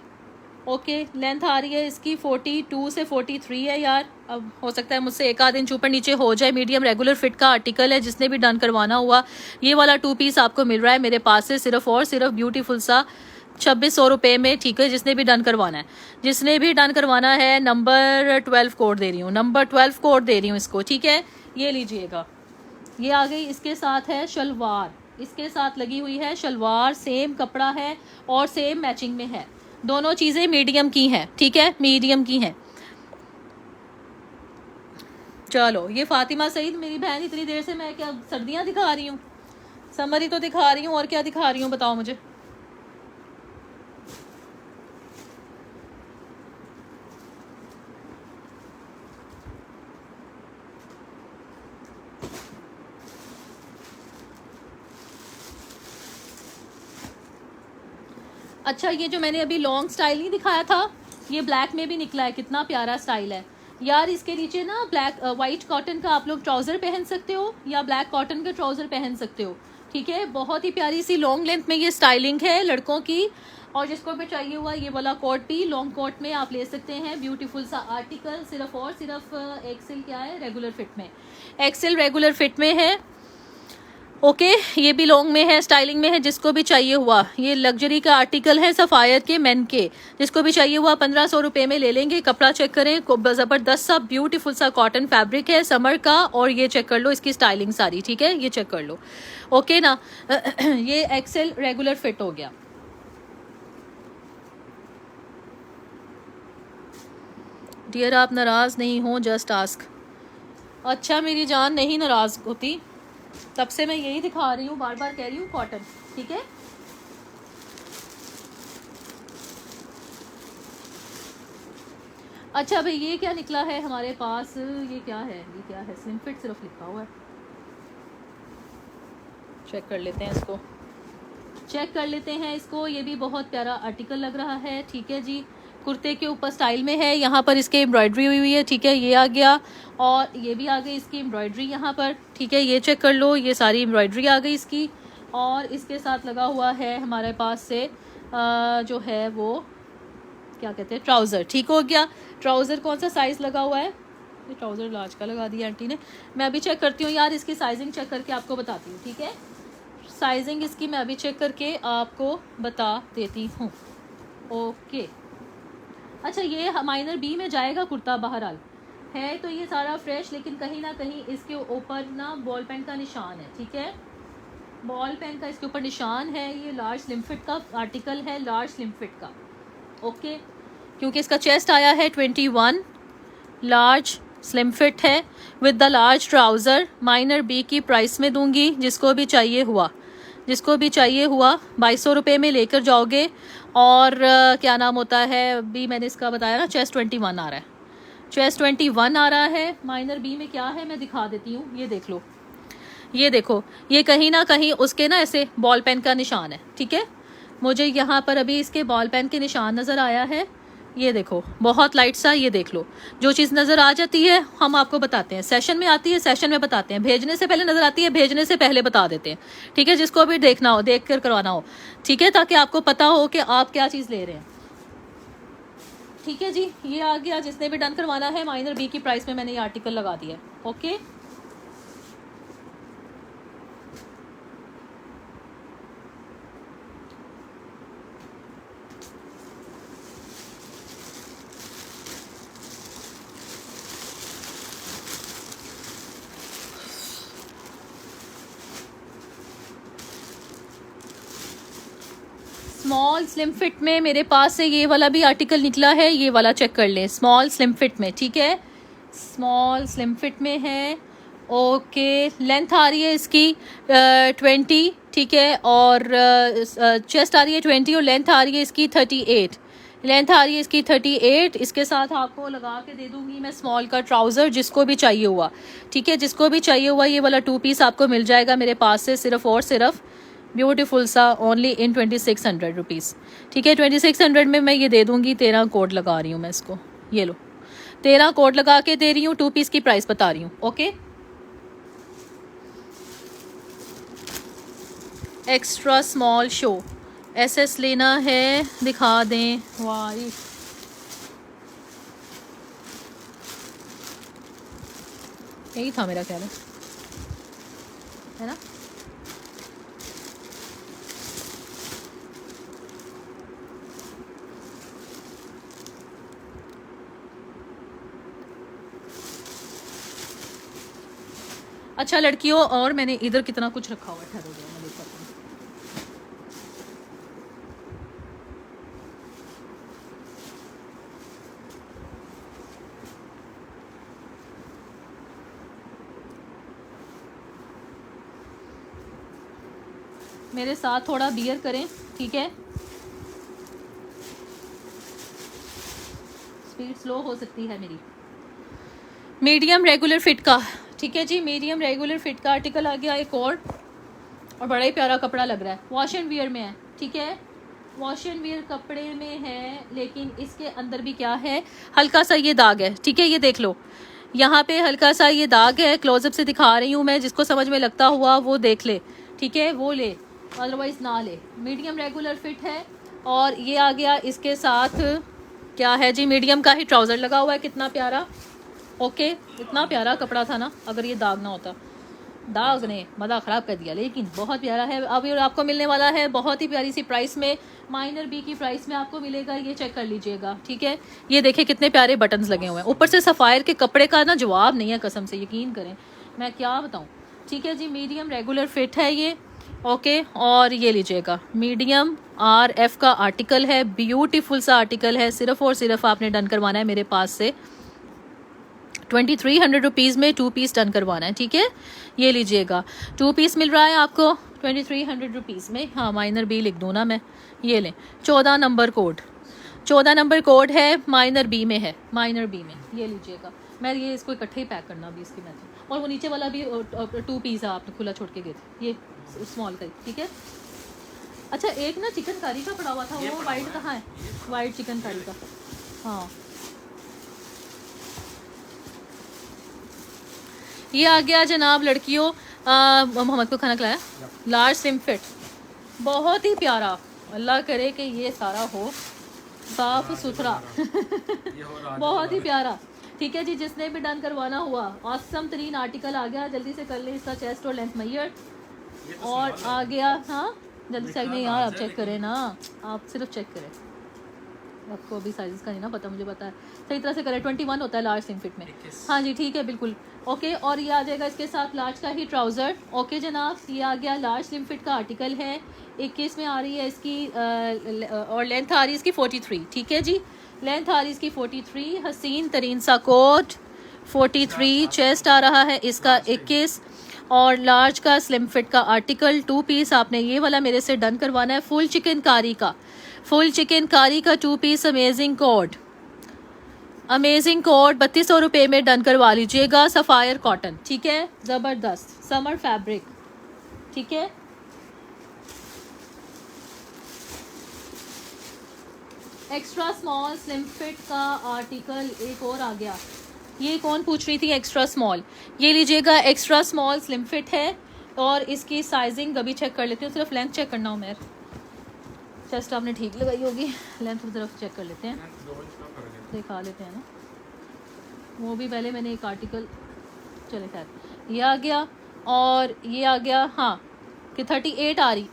ओके, लेंथ आ रही है इसकी 42 से 43 है यार। अब हो सकता है मुझसे एक आध इंच ऊपर नीचे हो जाए। मीडियम रेगुलर फिट का आर्टिकल है, जिसने भी डन करवाना हुआ ये वाला 2 पीस आपको मिल रहा है मेरे पास से सिर्फ और सिर्फ ब्यूटीफुल सा 2600 रुपये में। ठीक है, जिसने भी डन करवाना है, जिसने भी डन करवाना है, नंबर 12 कोड दे रही हूँ, नंबर 12 कोड दे रही हूँ इसको। ठीक है, ये लीजिएगा, ये आ गई। इसके साथ है शलवार, इसके साथ लगी हुई है शलवार, सेम कपड़ा है और सेम मैचिंग में है। दोनों चीज़ें मीडियम की हैं। ठीक है, मीडियम की हैं। चलो, ये फातिमा सईद मेरी बहन, इतनी देर से मैं क्या सर्दियाँ दिखा रही हूँ? समर ही तो दिखा रही हूँ, और क्या दिखा रही हूँ बताओ मुझे। अच्छा, ये जो मैंने अभी लॉन्ग स्टाइल नहीं दिखाया था, ये ब्लैक में भी निकला है, कितना प्यारा स्टाइल है यार। इसके नीचे ना ब्लैक वाइट कॉटन का आप लोग ट्राउज़र पहन सकते हो या ब्लैक कॉटन के ट्राउज़र पहन सकते हो। ठीक है, बहुत ही प्यारी सी लॉन्ग लेंथ में ये स्टाइलिंग है लड़कों की। और जिसको भी चाहिए हुआ ये वाला कोट भी लॉन्ग कोट में आप ले सकते हैं। ब्यूटीफुल सा आर्टिकल, सिर्फ और सिर्फ एक्सेल क्या है, रेगुलर फिट में, एक्सेल रेगुलर फिट में है। ओके, ये भी लॉन्ग में है, स्टाइलिंग में है। जिसको भी चाहिए हुआ, ये लग्जरी का आर्टिकल है, सफ़ायर के मेन के। जिसको भी चाहिए हुआ 1500 रुपये में ले लेंगे। कपड़ा चेक करें, ज़बरदस्त सा ब्यूटीफुल सा कॉटन फैब्रिक है समर का। और ये चेक कर लो इसकी स्टाइलिंग सारी। ठीक है, ये चेक कर लो। ओके ना, ये एक्सेल रेगुलर फिट हो गया। डियर, आप नाराज़ नहीं हो, जस्ट आस्क। अच्छा मेरी जान, नहीं नाराज़ होती, तब से मैं यही दिखा रही हूँ, बार बार कह रही हूँ कॉटन। ठीक है, अच्छा भाई, ये क्या निकला है हमारे पास? ये क्या है, ये क्या है? स्लिम फिट सिर्फ लिखा हुआ है। चेक कर लेते हैं इसको, चेक कर लेते हैं इसको। ये भी बहुत प्यारा आर्टिकल लग रहा है। ठीक है जी, कुर्ते के ऊपर स्टाइल में है। यहाँ पर इसके एम्ब्रॉयडरी हुई हुई है। ठीक है, ये आ गया और ये भी आ गई इसकी एम्ब्रॉयडरी यहाँ पर। ठीक है, ये चेक कर लो, ये सारी एम्ब्रॉयडरी आ गई इसकी। और इसके साथ लगा हुआ है हमारे पास से जो है वो क्या कहते हैं, ट्राउज़र। ठीक हो गया। ट्राउज़र कौन सा साइज़ लगा हुआ है? ये ट्राउज़र लार्ज का लगा दिया आंटी ने। मैं अभी चेक करती हूँ यार, इसकी साइजिंग चेक करके आपको बताती हूँ। ठीक है, साइजिंग इसकी मैं अभी चेक करके आपको बता देती हूँ। ओके, अच्छा, ये माइनर बी में जाएगा कुर्ता। बहरहाल है तो ये सारा फ्रेश, लेकिन कहीं ना कहीं इसके ऊपर ना बॉल पेन का निशान है। ठीक है, बॉल पेन का इसके ऊपर निशान है। ये लार्ज स्लिम फिट का आर्टिकल है, लार्ज स्लिम फिट का। ओके, क्योंकि इसका चेस्ट आया है 21, लार्ज स्लिम फिट है विद द लार्ज ट्राउज़र। माइनर बी की प्राइस में दूंगी, जिसको भी चाहिए हुआ, जिसको भी चाहिए हुआ 2200 रुपये में लेकर जाओगे। और क्या नाम होता है, अभी मैंने इसका बताया ना, चेस्ट 21 आ रहा है, चेस्ट 21 आ रहा है। माइनर बी में क्या है मैं दिखा देती हूँ, ये देख लो, ये देखो, ये कहीं ना कहीं उसके ना ऐसे बॉल पेन का निशान है। ठीक है, मुझे यहाँ पर अभी इसके बॉल पेन के निशान नज़र आया है। ये देखो, बहुत लाइट सा, ये देख लो। जो चीज़ नज़र आ जाती है हम आपको बताते हैं, सेशन में आती है, सेशन में बताते हैं। भेजने से पहले नज़र आती है, भेजने से पहले बता देते हैं। ठीक है, जिसको भी देखना हो, देख कर करवाना हो। ठीक है, ताकि आपको पता हो कि आप क्या चीज़ ले रहे हैं। ठीक है जी, ये आ गया। जिसने भी डन करवाना है, माइनर बी की प्राइस में मैंने ये आर्टिकल लगा दिया। ओके, स्मॉल स्लिम फिट में मेरे पास से ये वाला भी आर्टिकल निकला है। ये वाला चेक कर लें, स्मॉल स्लिम फिट में। ठीक है, स्मॉल स्लिम फिट में है। ओके, लेंथ आ रही है इसकी 20। ठीक है, और चेस्ट आ रही है 20 और लेंथ आ रही है इसकी 38। लेंथ आ रही है इसकी 38। इसके साथ आपको लगा के दे दूंगी मैं स्मॉल का ट्राउज़र, जिसको भी चाहिए हुआ। ठीक है, जिसको भी चाहिए हुआ ये वाला 2 पीस आपको मिल जाएगा मेरे पास से सिर्फ और सिर्फ ब्यूटीफुल सा ओनली इन 2600 रुपीज़। ठीक है, 2600 में मैं ये दे दूंगी। 13 कोड लगा रही हूँ मैं इसको, ये लो, 13 कोड लगा के दे रही हूँ। 2 पीस की प्राइस बता रही हूँ। Okay, extra small show SS लेना है, दिखा दें। वाह, यही था मेरा ख्याल है ना। अच्छा लड़कियों, और मैंने इधर कितना कुछ रखा हुआ है, ठहरो जरा मैं देख पाती हूँ। मेरे साथ थोड़ा बियर करें, ठीक है। स्पीड स्लो हो सकती है मेरी। मीडियम रेगुलर फिट का, ठीक है जी, मीडियम रेगुलर फिट का आर्टिकल आ गया एक और बड़ा ही प्यारा कपड़ा लग रहा है। वॉश एंड वियर में है, ठीक है, वॉश एंड वियर कपड़े में है, लेकिन इसके अंदर भी क्या है, हल्का सा ये दाग है, ठीक है। ये देख लो, यहाँ पे हल्का सा ये दाग है, क्लोजअप से दिखा रही हूँ मैं, जिसको समझ में लगता हुआ वो देख ले, ठीक है, वो ले, अदरवाइज ना ले। मीडियम रेगुलर फिट है, और ये आ गया इसके साथ क्या है जी, मीडियम का ही ट्राउज़र लगा हुआ है, कितना प्यारा। ओके, इतना प्यारा कपड़ा था ना, अगर ये दाग ना होता, दाग ने मज़ा ख़राब कर दिया, लेकिन बहुत प्यारा है। अब ये आपको मिलने वाला है बहुत ही प्यारी सी प्राइस में, माइनर बी की प्राइस में आपको मिलेगा, ये चेक कर लीजिएगा, ठीक है। ये देखिए कितने प्यारे बटन्स लगे हुए हैं, ऊपर से सफ़ायर के कपड़े का ना जवाब नहीं है, कसम से यकीन करें, मैं क्या बताऊँ, ठीक है जी। मीडियम रेगुलर फिट है ये, ओके। और ये लीजिएगा, मीडियम RF का आर्टिकल है, ब्यूटीफुल सा आर्टिकल है। सिर्फ और सिर्फ आपने डन करवाना है मेरे पास से 2300 रुपीज़ में 2 पीस डन करवाना है, ठीक है। ये लीजिएगा, 2 पीस मिल रहा है आपको 2300 रुपीज़ में। हाँ, माइनर बी लिख दूँ ना मैं, ये लें, 14 नंबर कोड, 14 नंबर कोड है, माइनर बी में है, माइनर बी में, ये लीजिएगा। मैं ये इसको इकट्ठे ही पैक करना भी इसकी मैंने, और वो नीचे वाला भी 2 पीस है, आपने खुला छोड़ के गए थे, ये स्मॉल का, ठीक है। अच्छा, एक ना चिकन कारी का पड़ा हुआ था, वो वाइट कहाँ है, वाइट चिकन कारी का, हाँ। ये आ गया जनाब लड़कियों, मोहम्मद को खाना खिलाया, लार्ज स्लिम फिट, बहुत ही प्यारा। अल्लाह करे कि ये सारा हो साफ सुथरा बहुत ही प्यारा, ठीक है जी। जिसने भी डन करवाना हुआ, ऑसम तरीन आर्टिकल आ गया, जल्दी से कर ले इसका चेस्ट और लेंथ मैयर, और आ गया, हाँ जल्दी से। नहीं यार, आप चेक करें ना, आप सिर्फ चेक करें, आपको अभी साइज़ का नहीं ना पता, मुझे पता है, सही तरह से करें। 21 होता है लार्ज स्लिम फिट में, हाँ जी, ठीक है, बिल्कुल ओके। और ये आ जाएगा इसके साथ लार्ज का ही ट्राउज़र, ओके जनाब। ये आ गया लार्ज स्लिम फिट का आर्टिकल है, 21 में आ रही है इसकी, और लेंथ आ रही है इसकी 43, ठीक है जी, लेंथ आ रही है इसकी 43, हसीन तरीन सा कोट 43, चेस्ट आ रहा है इसका 21, और लार्ज का स्लिम फिट का आर्टिकल 2 पीस आपने ये वाला मेरे से डन करवाना है। फुल चिकन कारी का, फुल चिकन कारी का 2 piece, amazing code, amazing code 3200 रुपये में डन करवा लीजिएगा। सफ़ायर कॉटन, ठीक है, ज़बरदस्त समर फैब्रिक, ठीक है। एक्स्ट्रा स्मॉल स्लिम फिट का आर्टिकल एक और आ गया, ये कौन पूछ रही थी, एक्स्ट्रा स्मॉल, ये लीजिएगा, एक्स्ट्रा स्मॉल स्लिम फिट है, और इसकी साइजिंग अभी चेक कर लेती हूँ, सिर्फ लेंथ चेक करना हो मेरे, चेस्ट आपने ठीक लगाई होगी, लेंथ की तरफ चेक कर लेते हैं, दिखा लेते हैं ना, वो भी पहले मैंने एक आर्टिकल, चले खैर, ये आ गया, और ये आ गया, हाँ कि 38 आ रही,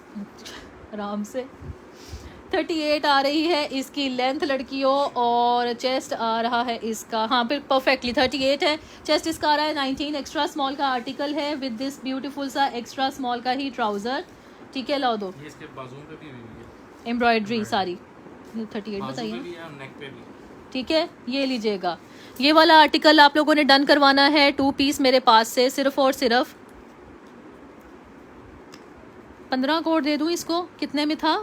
आराम से 38 आ रही है इसकी लेंथ लड़कियों, और चेस्ट आ रहा है इसका, हाँ फिर परफेक्टली 38 है, चेस्ट इसका आ रहा है 19, एक्स्ट्रा स्मॉल का आर्टिकल है विद दिस ब्यूटीफुल सा एक्स्ट्रा स्मॉल का ही ट्राउज़र, ठीक है। लाओ दो, ये इसके बाजुओं पे भी हुई है एम्ब्रॉयडरी सारी, 38 बाजू बताइए, पे भी है और नेक पे भी, ठीक है। ये लीजिएगा, ये वाला आर्टिकल आप लोगों ने डन करवाना है 2 पीस मेरे पास से, सिर्फ और सिर्फ 15 कोड दे दूं इसको, कितने में था,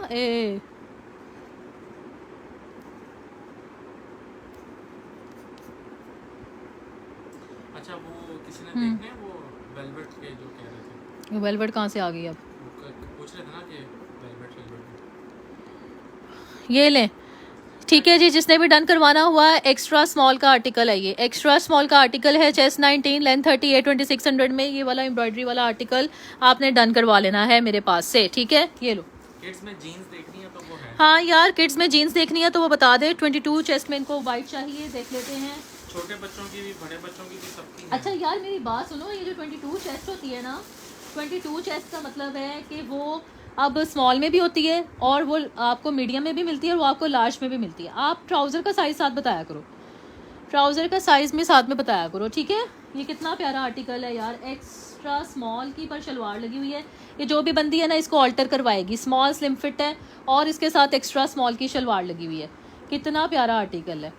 अच्छा वो किसी ने देखने वो वेलवेट के जो कह रहे थे, वेलवेट कहाँ से आ गई अब, वो पूछ रहे थे ना कि वेलवेट ये लें, ठीक है जी, जिसने भी डन करवाना हुआ है, एक्स्ट्रा स्मॉल का आर्टिकल है ये, एक्स्ट्रा स्मॉल का आर्टिकल है, चेस्ट 19, लेंथ 38, 2600 में, ये वाला एम्ब्रॉयडरी वाला आर्टिकल आपने डन करवा लेना है मेरे पास से, ठीक है। ये लो, किड्स में जीन्स देखनी है तो वो है। हाँ यार, किड्स में जीन्स देखनी है तो वो बता दे। 22 चेस्ट में इनको वाइट चाहिए, देख लेते हैं। छोटे बच्चों की भी, बड़े बच्चों की भी, सबकी है। अच्छा यार मेरी बात सुनो, ये जो 22 चेस्ट होती है ना, 22 चेस्ट का मतलब है कि वो अब स्मॉल में भी होती है और वो आपको मीडियम में भी मिलती है और वो आपको लार्ज में भी मिलती है। आप ट्राउज़र का साइज़ साथ बताया करो, ट्राउज़र का साइज़ में साथ में बताया करो, ठीक है। ये कितना प्यारा आर्टिकल है यार, एक्स्ट्रा स्मॉल की पर शलवार लगी हुई है। ये जो भी बंदी है ना इसको ऑल्टर करवाएगी, स्मॉल स्लिम फिट है और इसके साथ एक्स्ट्रा स्मॉल की शलवार लगी हुई है। कितना प्यारा आर्टिकल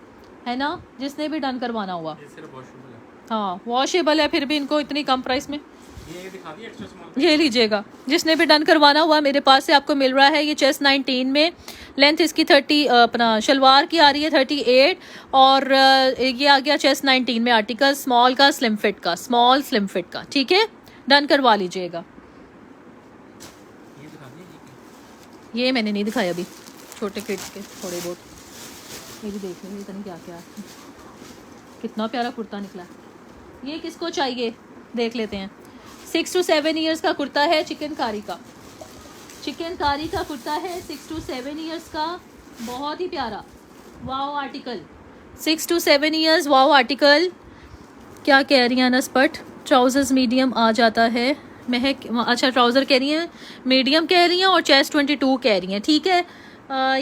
है ना, जिसने भी डन करवाना हुआ। ये सिर्फ वॉशेबल है। हाँ वॉशेबल है, फिर भी इनको इतनी कम प्राइस में ये दिखा दी एक्स्ट्रा स्मॉल। ये लीजिएगा, जिसने भी डन करवाना हुआ मेरे पास से आपको मिल रहा है। ये चेस्ट 19 में, लेंथ इसकी 30 अपना शलवार की आ रही है 38 और ये आ गया चेस्ट 19 में आर्टिकल, स्मॉल का स्लिम फिट का, स्मॉल स्लिम फिट का, ठीक है। डन करवा लीजिएगा। ये दिखा दी। ये मैंने नहीं दिखाया अभी, छोटे किड्स के थोड़े बहुत, ये भी देख लेंगे इतनी क्या क्या है। कितना प्यारा कुर्ता निकला। ये किसको चाहिए देख लेते हैं। 6 to 7 ईयर्स का कुर्ता है, चिकनकारी का, चिकनकारी का कुर्ता है, 6 to 7 ईयर्स का, बहुत ही प्यारा wow article, 6 to 7 years wow article. क्या कह रही हैं अनस पट, ट्राउजर्स मीडियम आ जाता है महक, अच्छा ट्राउज़र कह रही हैं मीडियम कह रही हैं और चेस्ट 22 कह रही हैं, ठीक है।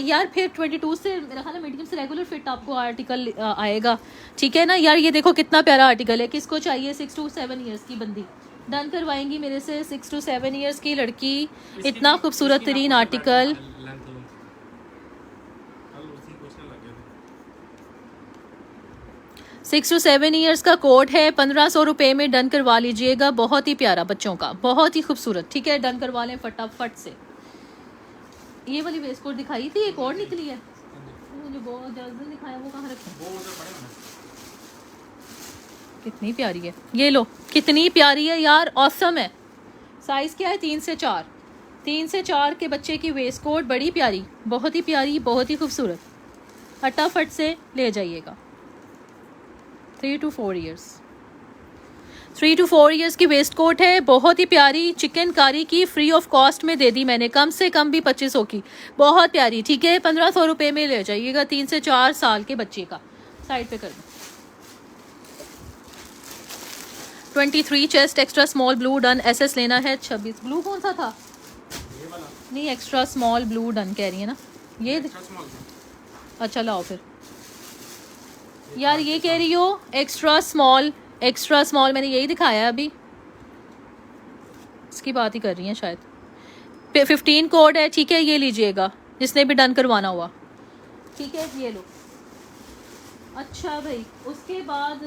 यार फिर 22 से मेरा ख्याल है मीडियम से रेगुलर फिट आपको आर्टिकल आएगा, ठीक है ना यार। ये देखो कितना प्यारा आर्टिकल है, किसको चाहिए 6 to 7 ईयर्स की बंदी डन करवाएंगी मेरे से, 6 to 7 ईयर्स की लड़की, इतना खूबसूरत तरीन आर्टिकल। 6 to 7 ईयर्स का कोड है, 1500 रुपये में डन करवा लीजिएगा। बहुत ही प्यारा बच्चों का, बहुत ही खूबसूरत, ठीक है। डन करवा लें फटाफट से। ये वाली वेस्ट कोट दिखाई थी, एक और निकली है, मुझे बहुत जल्दी दिखाया, वो कहाँ रखा, कितनी प्यारी है। ये लो कितनी प्यारी है यार, ऑसम है। साइज़ क्या है 3 से 4, 3 से 4 के बच्चे की वेस्ट कोट, बड़ी प्यारी, बहुत ही प्यारी, बहुत ही खूबसूरत। फटाफट से ले जाइएगा। 3 to 4 ईयर्स, 3 to 4 ईयर्स की वेस्ट कोट है, बहुत ही प्यारी, चिकनकारी की, फ्री ऑफ कॉस्ट में दे दी मैंने, कम से कम भी 2500 की, बहुत प्यारी, ठीक है। 1500 रुपये में ले जाइएगा, 3 से 4 साल के बच्चे का। साइड पे कर दो। 23 chest extra small blue done, SS लेना है 26। ब्लू कौन सा था, ये वाला नहीं एक्स्ट्रा स्मॉल ब्लू डन कह रही है ना ये। Extra small. अच्छा लाओ फिर यार, ये कह रही हो एक्स्ट्रा स्मॉल, एक्स्ट्रा स्मॉल मैंने यही दिखाया है अभी, इसकी बात ही कर रही हैं शायद। 15 कोड है, ठीक है, ये लीजिएगा जिसने भी डन करवाना हुआ, ठीक है। ये लो। अच्छा भाई, उसके बाद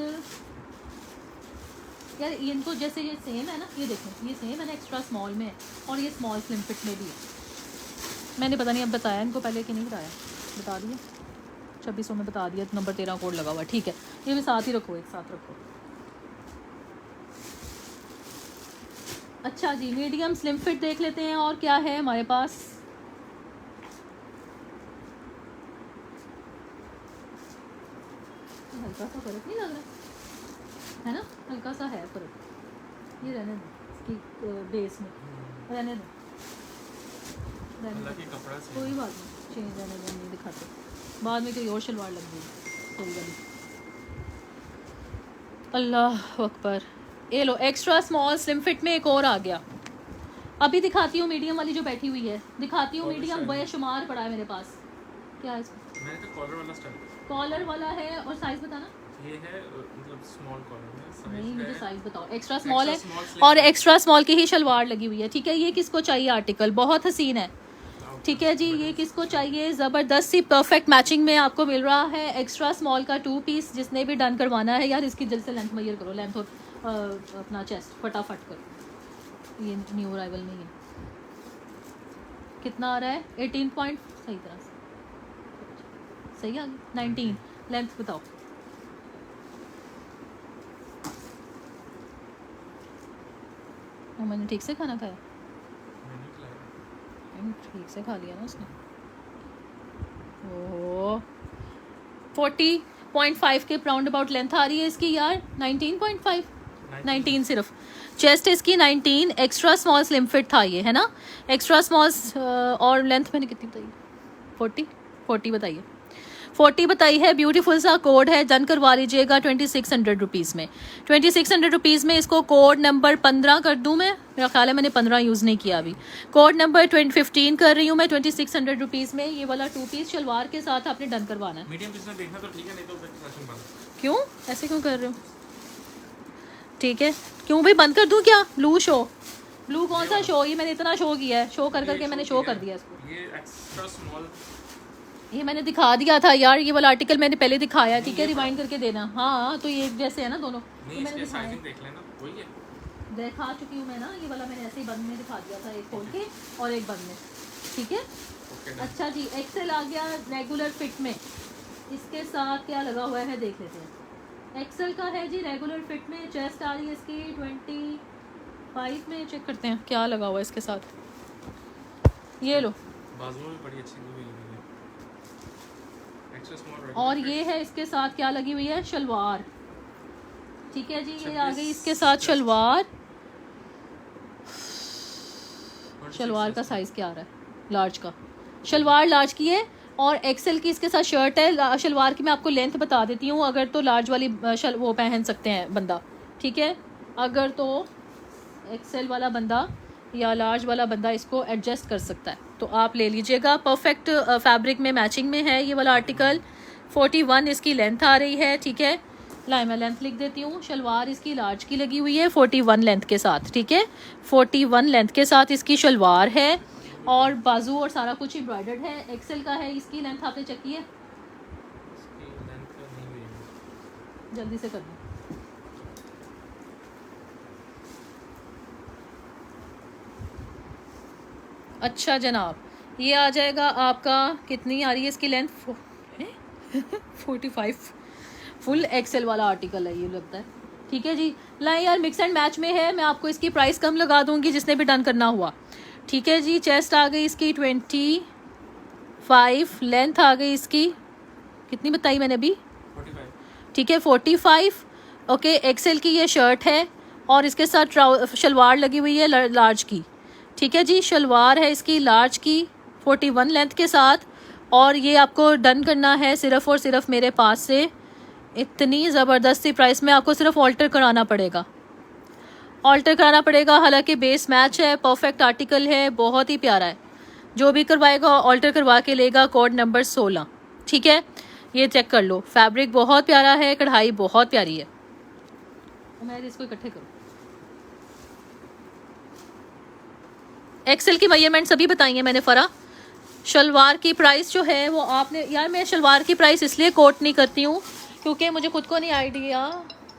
यार इनको जैसे ये सेम है ना, ये देखो ये सेम है ना, एक्स्ट्रा स्मॉल में है और ये स्मॉल स्लिम फिट में भी है। मैंने पता नहीं अब बताया इनको पहले कि नहीं बताया, बता दिया 2600 में बता दिया, नंबर 13 कोड लगा हुआ, ठीक है। ये भी साथ ही रखो, एक साथ रखो। अच्छा जी, मीडियम स्लिम फिट देख लेते हैं और क्या है हमारे पास। हल्का सा फर्क नहीं लग रहा है ना, हल्का सा है फर्क, ये रहने दो इसकी बेस में, रहने दो, कपड़ा से कोई बात नहीं, चेंज रहने दो, नहीं दिखाते, बाद में कोई और शलवार लग गई कोई वाली। अल्लाह अकबर। ये लो एक्स्ट्रा स्मॉल स्लिम फिट में एक और आ गया। अभी दिखाती हूँ मीडियम वाली जो बैठी हुई है, दिखाती हूँ मीडियम, बेशुमार पड़ा है मेरे पास। क्या है इसमें, मैंने तो कॉलर वाला स्टाइल, कॉलर वाला है और साइज बताना। ये है मतलब स्मॉल कॉलर में, साइज नहीं मुझे है साइज बताओ। एक्स्ट्रा स्मॉल है small sleeve और एक्स्ट्रा स्मॉल की ही शलवार लगी हुई है, ठीक है। ये किसको चाहिए आर्टिकल, बहुत हसीन है, ठीक है जी। ये किसको चाहिए, ज़बरदस्त सी परफेक्ट मैचिंग में आपको मिल रहा है। एक्स्ट्रा स्मॉल का 2 पीस, जिसने भी डन करवाना है यार, इसकी जल्द से लेंथ मेजर करो, लेंथ और अपना चेस्ट फटाफट करो। ये न्यू अराइवल में है, कितना आ रहा है 18 पॉइंट, सही तरह से सही आ गया 19। लेंथ बताओ। मैंने ठीक से खाना खाया, मैंने खिलाया। ठीक से खा लिया ना उसने। ओह 40.5 के राउंड अबाउट लेंथ आ रही है इसकी यार, 19.5, 19 सिर्फ। चेस्ट इसकी 19, एक्स्ट्रा स्मॉल स्लिम फिट था ये, है ना। एक्स्ट्रा स्मॉल और लेंथ मैंने कितनी बताई, 40 बताइए, 40 बताई है। ब्यूटीफुल सा कोड है, डन करवा लीजिएगा 2600 रुपीज़ में। 2600 रुपीज़ में इसको कोड नंबर 15 कर दूं मैं, मेरा ख्याल है मैंने 15 यूज़ नहीं किया अभी। कोड नंबर 15 कर रही हूँ मैं 2600 रुपीज़ में। ये वाला 2 पीस शलवार के साथ आपने डन करवाना है। मीडियम पीस में देखना तो ठीक है, नहीं तो फिर सेशन बंद। क्यों ऐसे क्यों कर रहे हो? ठीक है, क्यों भाई बंद कर दूं क्या? ब्लू शो, ब्लू कौन सा शो? ये मैंने इतना शो किया है, शो कर करके मैंने शो कर दिया इसको। ये एक्स्ट्रा स्मॉल, ये मैंने दिखा दिया था यार, ये वाला आर्टिकल मैंने पहले दिखाया, ठीक है, रिवाइंड करके देना। हाँ तो ये एक जैसे है ना दोनों, नहीं तो मैंने इसके दिखाया, साइजिंग देख लेना, वही है। दिखा चुकी हूँ मैं ना। ये वाला मैंने ऐसे ही बंद में दिखा दिया था, एक खोल के और एक बंद में, ठीक है। ओके अच्छा जी, एक्सेल आ गया रेगुलर फिट में, इसके साथ क्या लगा हुआ है देख लेते हैं। एक्सेल का है जी रेगुलर फिट में, चेस्ट आ रही है इसकी 25 में, चेक करते हैं क्या लगा हुआ है इसके साथ। ये लो, बाजुओं में बड़ी अच्छी हुई है, एक्स्ट्रा स्मॉल। और ये है इसके साथ क्या लगी हुई है, शलवार, ठीक है जी। ये आ गई इसके साथ शलवार। शलवार का साइज क्या आ रहा है? लार्ज का, शलवार लार्ज की है और एक्सेल की इसके साथ शर्ट है। शलवार की मैं आपको लेंथ बता देती हूँ, अगर तो लार्ज वाली वो पहन सकते हैं बंदा, ठीक है। अगर तो एक्सेल वाला बंदा या लार्ज वाला बंदा इसको एडजस्ट कर सकता है तो आप ले लीजिएगा। परफेक्ट फैब्रिक में मैचिंग में है ये वाला आर्टिकल। 41 इसकी लेंथ आ रही है, ठीक है। लाए मैं लेंथ लिख देती हूँ। शलवार इसकी लार्ज की लगी हुई है 41 लेंथ के साथ, ठीक है। 41 लेंथ के साथ इसकी शलवार है और बाजू और सारा कुछ एम्ब्रॉयडर्ड है। एक्सेल का है, इसकी लेंथ आपने चेक की है? इसकी लेंथ नहीं हुई है, जल्दी से कर दो। अच्छा जनाब, ये आ जाएगा आपका, कितनी आ रही है इसकी लेंथ? 45। फुल एक्सेल वाला आर्टिकल है ये लगता है, ठीक है जी। लाए यार, मिक्स एंड मैच में है, मैं आपको इसकी प्राइस कम लगा दूंगी जिसने भी डन करना हुआ, ठीक है जी। चेस्ट आ गई इसकी 25, लेंथ आ गई इसकी कितनी बताई मैंने अभी? 45। ठीक है 45। ओके, एक्सेल की ये शर्ट है और इसके साथ शलवार लगी हुई है लार्ज की, ठीक है जी। शलवार है इसकी लार्ज की 41 लेंथ के साथ और ये आपको डन करना है सिर्फ़ और सिर्फ मेरे पास से। इतनी ज़बरदस्ती प्राइस में आपको सिर्फ ऑल्टर कराना पड़ेगा, ऑल्टर कराना पड़ेगा। हालांकि बेस मैच है, परफेक्ट आर्टिकल है, बहुत ही प्यारा है। जो भी करवाएगा ऑल्टर करवा के लेगा। कोड नंबर 16, ठीक है। ये चेक कर लो, फैब्रिक बहुत प्यारा है, कढ़ाई बहुत प्यारी है। मैं इसको इकट्ठे करूँ। एक्सेल की मेजरमेंट सभी बताई है मैंने फ़रा। शलवार की प्राइस जो है वो आपने, यार मैं शलवार की प्राइस इसलिए कोट नहीं करती हूँ क्योंकि मुझे खुद को नहीं आइडिया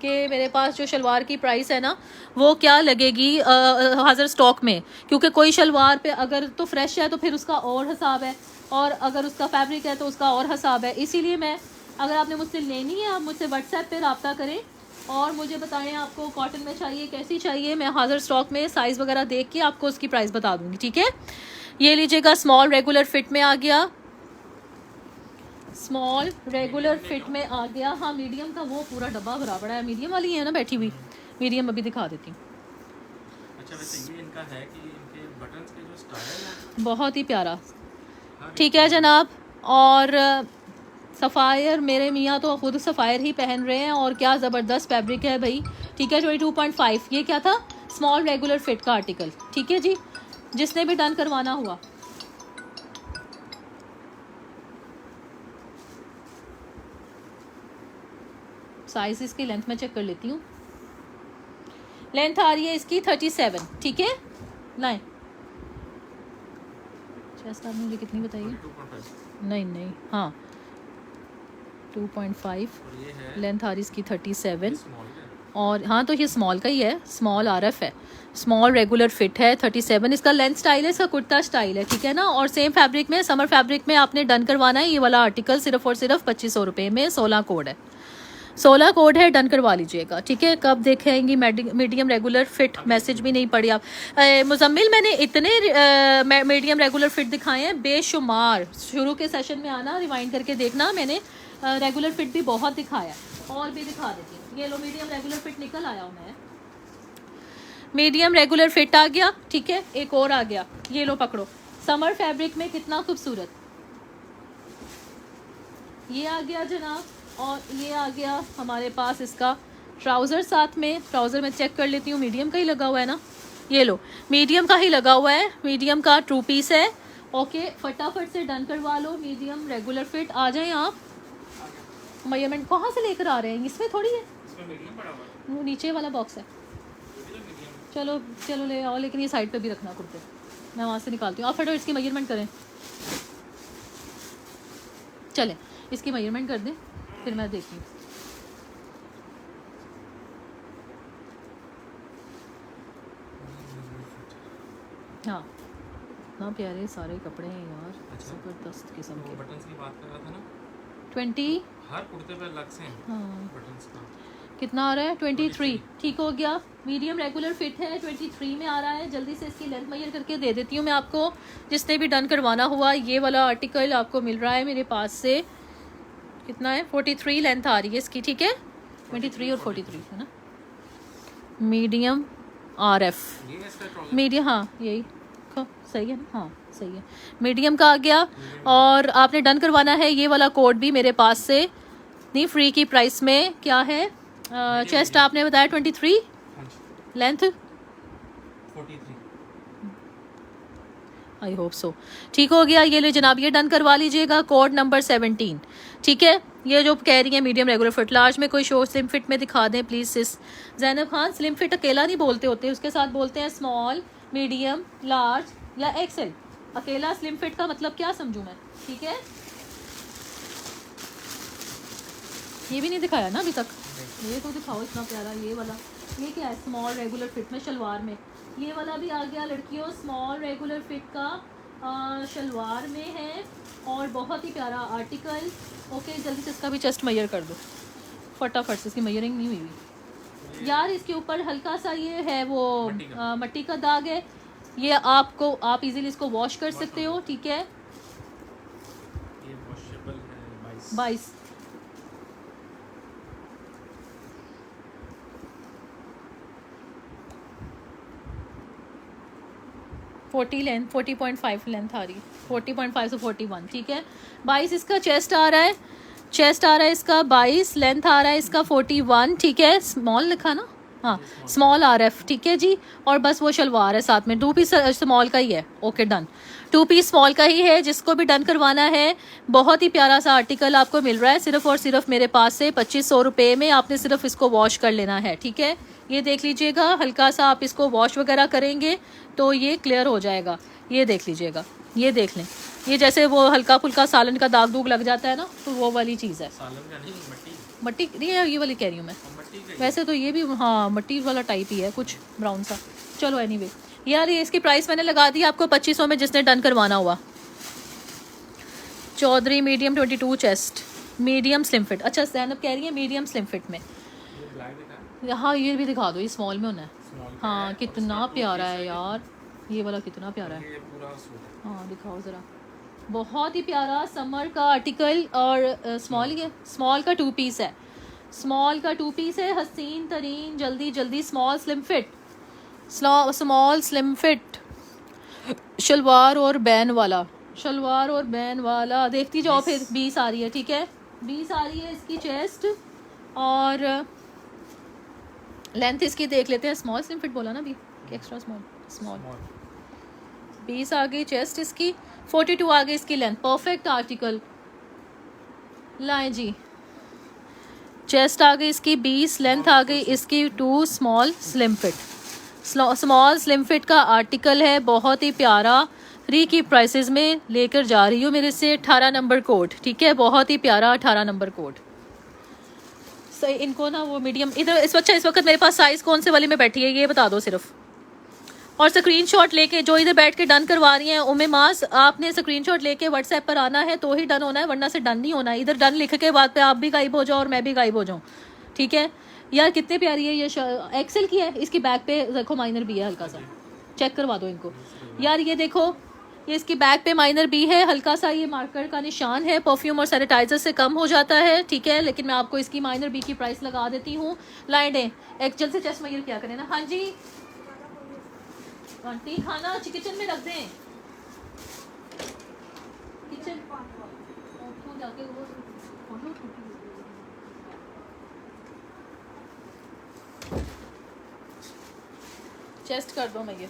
कि मेरे पास जो शलवार की प्राइस है ना वो क्या लगेगी हाज़िर स्टॉक में। क्योंकि कोई शलवार पे अगर तो फ्रेश है तो फिर उसका और हिसाब है, और अगर उसका फैब्रिक है तो उसका और हिसाब है। इसीलिए मैं, अगर आपने मुझसे लेनी है आप मुझसे व्हाट्सएप पे रब्ता करें और मुझे बताएं आपको कॉटन में चाहिए, कैसी चाहिए। मैं हाज़िर स्टॉक में साइज़ वगैरह देख के आपको उसकी प्राइस बता दूँगी, ठीक है। ये लीजिएगा, स्मॉल रेगुलर फिट में आ गया, स्मॉल रेगुलर फिट में आ गया। हाँ, मीडियम का वो पूरा डब्बा भरा पड़ा है। मीडियम वाली है ना बैठी हुई, मीडियम अभी दिखा देती हूँ। अच्छा वैसे ये इनका है कि इनके बटन्स के जो स्टाइल है बहुत ही प्यारा, ठीक है जनाब। और सफ़ायर, मेरे मियाँ तो खुद सफ़ायर ही पहन रहे हैं और क्या ज़बरदस्त फैब्रिक है भाई, ठीक है। 22.5 ये क्या था? स्मॉल रेगुलर फिट का आर्टिकल, ठीक है जी। जिसने भी डन करवाना हुआ साइज इसकी लेंथ में चेक कर लेती हूँ। लेंथ आ रही है इसकी 37, ठीक है। लाएं, चेस्ट आपने मुझे कितनी बताइए? 2.5 नहीं हाँ 2.5 और ये है लेंथ आ रही इसकी 37। स्मॉल है। और हाँ तो ये स्मॉल का ही है, स्मॉल RF है, स्मॉल रेगुलर फिट है 37। इसका लेंथ स्टाइल है, इसका कुर्ता स्टाइल है, ठीक है ना। और सेम फैब्रिक में, समर फैब्रिक में आपने डन करवाना है। ये वाला आर्टिकल सिर्फ और सिर्फ 2500 रुपये में। 16 कोड है, 16 कोड है, डन करवा लीजिएगा, ठीक है। कब देखेंगी मीडियम रेगुलर फिट? मैसेज भी नहीं पढ़ी आप। मुजम्मिल, मैंने इतने मीडियम रेगुलर फिट दिखाए हैं बेशुमार। शुरू के सेशन में आना, रिवाइंड करके देखना, मैंने रेगुलर फिट भी बहुत दिखाया है, और भी दिखा देती हूँ। ये लो मीडियम रेगुलर फिट निकल आया हूँ मैं, मीडियम रेगुलर फिट आ गया, ठीक है। एक और आ गया, ये लो पकड़ो, समर फैब्रिक में कितना खूबसूरत ये आ गया जनाब। और ये आ गया हमारे पास इसका ट्राउज़र साथ में, ट्राउज़र में चेक कर लेती हूँ, मीडियम का ही लगा हुआ है ना, ये लो मीडियम का ही लगा हुआ है, मीडियम का 2 पीस है। ओके, फटाफट से डन करवा लो, मीडियम रेगुलर फिट। आ जाएं आप, मेजरमेंट कहाँ से लेकर आ रहे हैं, इसमें थोड़ी है, इसमें मीडियम पड़ा हुआ है, वो नीचे वाला बॉक्स है। ये भी तो मीडियम है। चलो चलो ले आओ, लेकिन ये साइड पे भी रखना कुर्ते, मैं वहाँ से निकालती हूँ। आप फटाफट इसकी मेजरमेंट करें, चलें इसकी मेजरमेंट कर दें, फिर मैं देखती हूँ। हाँ ना प्यारे सारे कपड़े हैं यार, अच्छा। ज़बरदस्त किस्म वो के। बटन्स की बात कर रहा था ना, 20 हर कुर्ते पे अलग से हैं हाँ बटन्स का। कितना आ रहा है, 23, ठीक हो गया। मीडियम रेगुलर फिट है, 23 में आ रहा है। जल्दी से इसकी लेंथ मेजर करके दे देती हूँ मैं आपको, जिसने भी डन करवाना हुआ। ये वाला आर्टिकल आपको मिल रहा है मेरे पास से, कितना है, 43 लेंथ आ रही है इसकी, ठीक है। 23 और 43 है ना, मीडियम RF ये है इसका ट्राउजर। मीडियम, हाँ यही सही है ना, हाँ सही है, मीडियम का आ गया। और आपने डन करवाना है, ये वाला कोड भी मेरे पास से नहीं, फ्री की प्राइस में। क्या है, चेस्ट आपने बताया 23, हाँ जी, लेंथ 43। आई होप सो, ठीक हो गया। ये ले जनाब, ये डन करवा लीजिएगा, कोड नंबर 17, ठीक है। ये जो कह रही है मीडियम रेगुलर फिट, लार्ज में कोई शो स्लिम फिट में दिखा दें please sis. Zainab Khan, slim fit अकेला नहीं बोलते होते, उसके साथ बोलते हैं स्मॉल, मीडियम, लार्ज या एक्सेल। अकेला स्लिम फिट का मतलब क्या समझूं मैं, ठीक है। ये भी नहीं दिखाया ना अभी तक, ये तो दिखाओ इतना प्यारा। ये वाला, ये क्या है, स्मॉल रेगुलर फिट में शलवार में, ये वाला भी आ गया लड़कियों, स्मॉल रेगुलर फिट का शलवार में है, और बहुत ही प्यारा आर्टिकल। ओके, जल्दी से इसका भी चेस्ट मेजर कर दो फटाफट से, इसकी मेजरिंग नहीं हुई हुई यार। इसके ऊपर हल्का सा ये है वो मट्टी का दाग है, ये आप इजीली इसको वॉश कर सकते हो, ठीक है। ये वॉशेबल है 22 40 लेंथ, 40.5 लेंथ आ रही है, 40.5 से 41, ठीक है। 22 इसका चेस्ट आ रहा है, चेस्ट आ रहा है इसका 22, लेंथ आ रहा है इसका 41, ठीक है। स्मॉल लिखा ना, हाँ स्मॉल RF, ठीक है जी। और बस वो शलवार है साथ में, 2 पीस स्मॉल का ही है। ओके डन, 2 पीस स्मॉल का ही है। जिसको भी डन करवाना है, बहुत ही प्यारा सा आर्टिकल आपको मिल रहा है सिर्फ और सिर्फ मेरे पास से 2500 रुपये में। आपने सिर्फ इसको वॉश कर लेना है, ठीक है। ये देख लीजिएगा, हल्का सा आप इसको वॉश वगैरह करेंगे तो ये क्लियर हो जाएगा। ये देख लीजिएगा, ये देख लें, ये जैसे वो हल्का फुल्का सालन का दाग दूग लग जाता है ना, तो वो वाली चीज़ है। सालन का नहीं, मट्टी नहीं है, ये वाली कह रही हूँ मैं, मट्टी का ही। वैसे तो ये भी हाँ मट्टी वाला टाइप ही है, कुछ ब्राउन सा। चलो एनीवे यार, ये इसकी प्राइस मैंने लगा दी आपको 2500 में, जिसने डन करवाना हुआ। Chaudhary medium 22 chest, medium slim fit. अच्छा जैनब कह रही है मीडियम स्लिम फिट में, ये ब्लैक दिखा, हाँ ये भी दिखा दो, ये स्मॉल में होना है। स्मॉल का हाँ है, कितना और प्यारा इसका है यार, ये वाला कितना प्यारा है। ये पूरा सूट है। हाँ दिखाओ ज़रा, बहुत ही प्यारा समर का आर्टिकल। और स्मॉल ही है, स्मॉल का 2 पीस है, स्मॉल का 2 पीस है, हसीन तरीन। जल्दी जल्दी small slim fit, small slim fit, शलवार और बैन वाला, शलवार और बैन वाला। देखती जाओ फिर, 20 आ रही है, ठीक है। 20 आ रही है इसकी चेस्ट, और लेंथ इसकी देख लेते हैं। स्मॉल स्लिम फिट बोला ना अभी, एक्स्ट्रा स्मॉल, स्मॉल 20 आ गई चेस्ट इसकी, 42 आ गई इसकी लेंथ। परफेक्ट आर्टिकल, लाएं जी। चेस्ट आ गई इसकी 20, लेंथ आ गई इसकी 2, small slim fit. Small slim fit का आर्टिकल है, बहुत ही प्यारा। फ्री की प्राइसेस में लेकर जा रही हूँ मेरे से। 18 नंबर कोड, ठीक है, बहुत ही प्यारा 18 नंबर कोड। सही, इनको ना वो मीडियम इधर इस वक्त मेरे पास साइज़ कौन से वाली में बैठी है ये बता दो सिर्फ। और स्क्रीनशॉट लेके जो इधर बैठ के डन करवा रही हैं उम्मे मास, आपने स्क्रीनशॉट लेके व्हाट्सएप पर आना है तो ही डन होना है, वरना से डन नहीं होना है। इधर डन लिख के बाद पे आप भी गायब हो जाओ और मैं भी गायब हो जाऊँ, ठीक है। यार कितनी प्यारी है ये, एक्सेल की है, इसकी बैक पे देखो माइनर भी है हल्का सा, चेक करवा दो इनको यार। ये देखो ये इसकी बैक पे माइनर बी है, हल्का सा ये मार्कर का निशान है, परफ्यूम और सैनिटाइजर से कम हो जाता है, ठीक है। लेकिन मैं आपको इसकी माइनर बी की प्राइस लगा देती हूँ। लाइन डे एक जल्द से चेस्ट मयर क्या करें ना। हाँ जी आंटी, खाना किचन में रख दें, किचन जाके वो चेस्ट कर दो मयर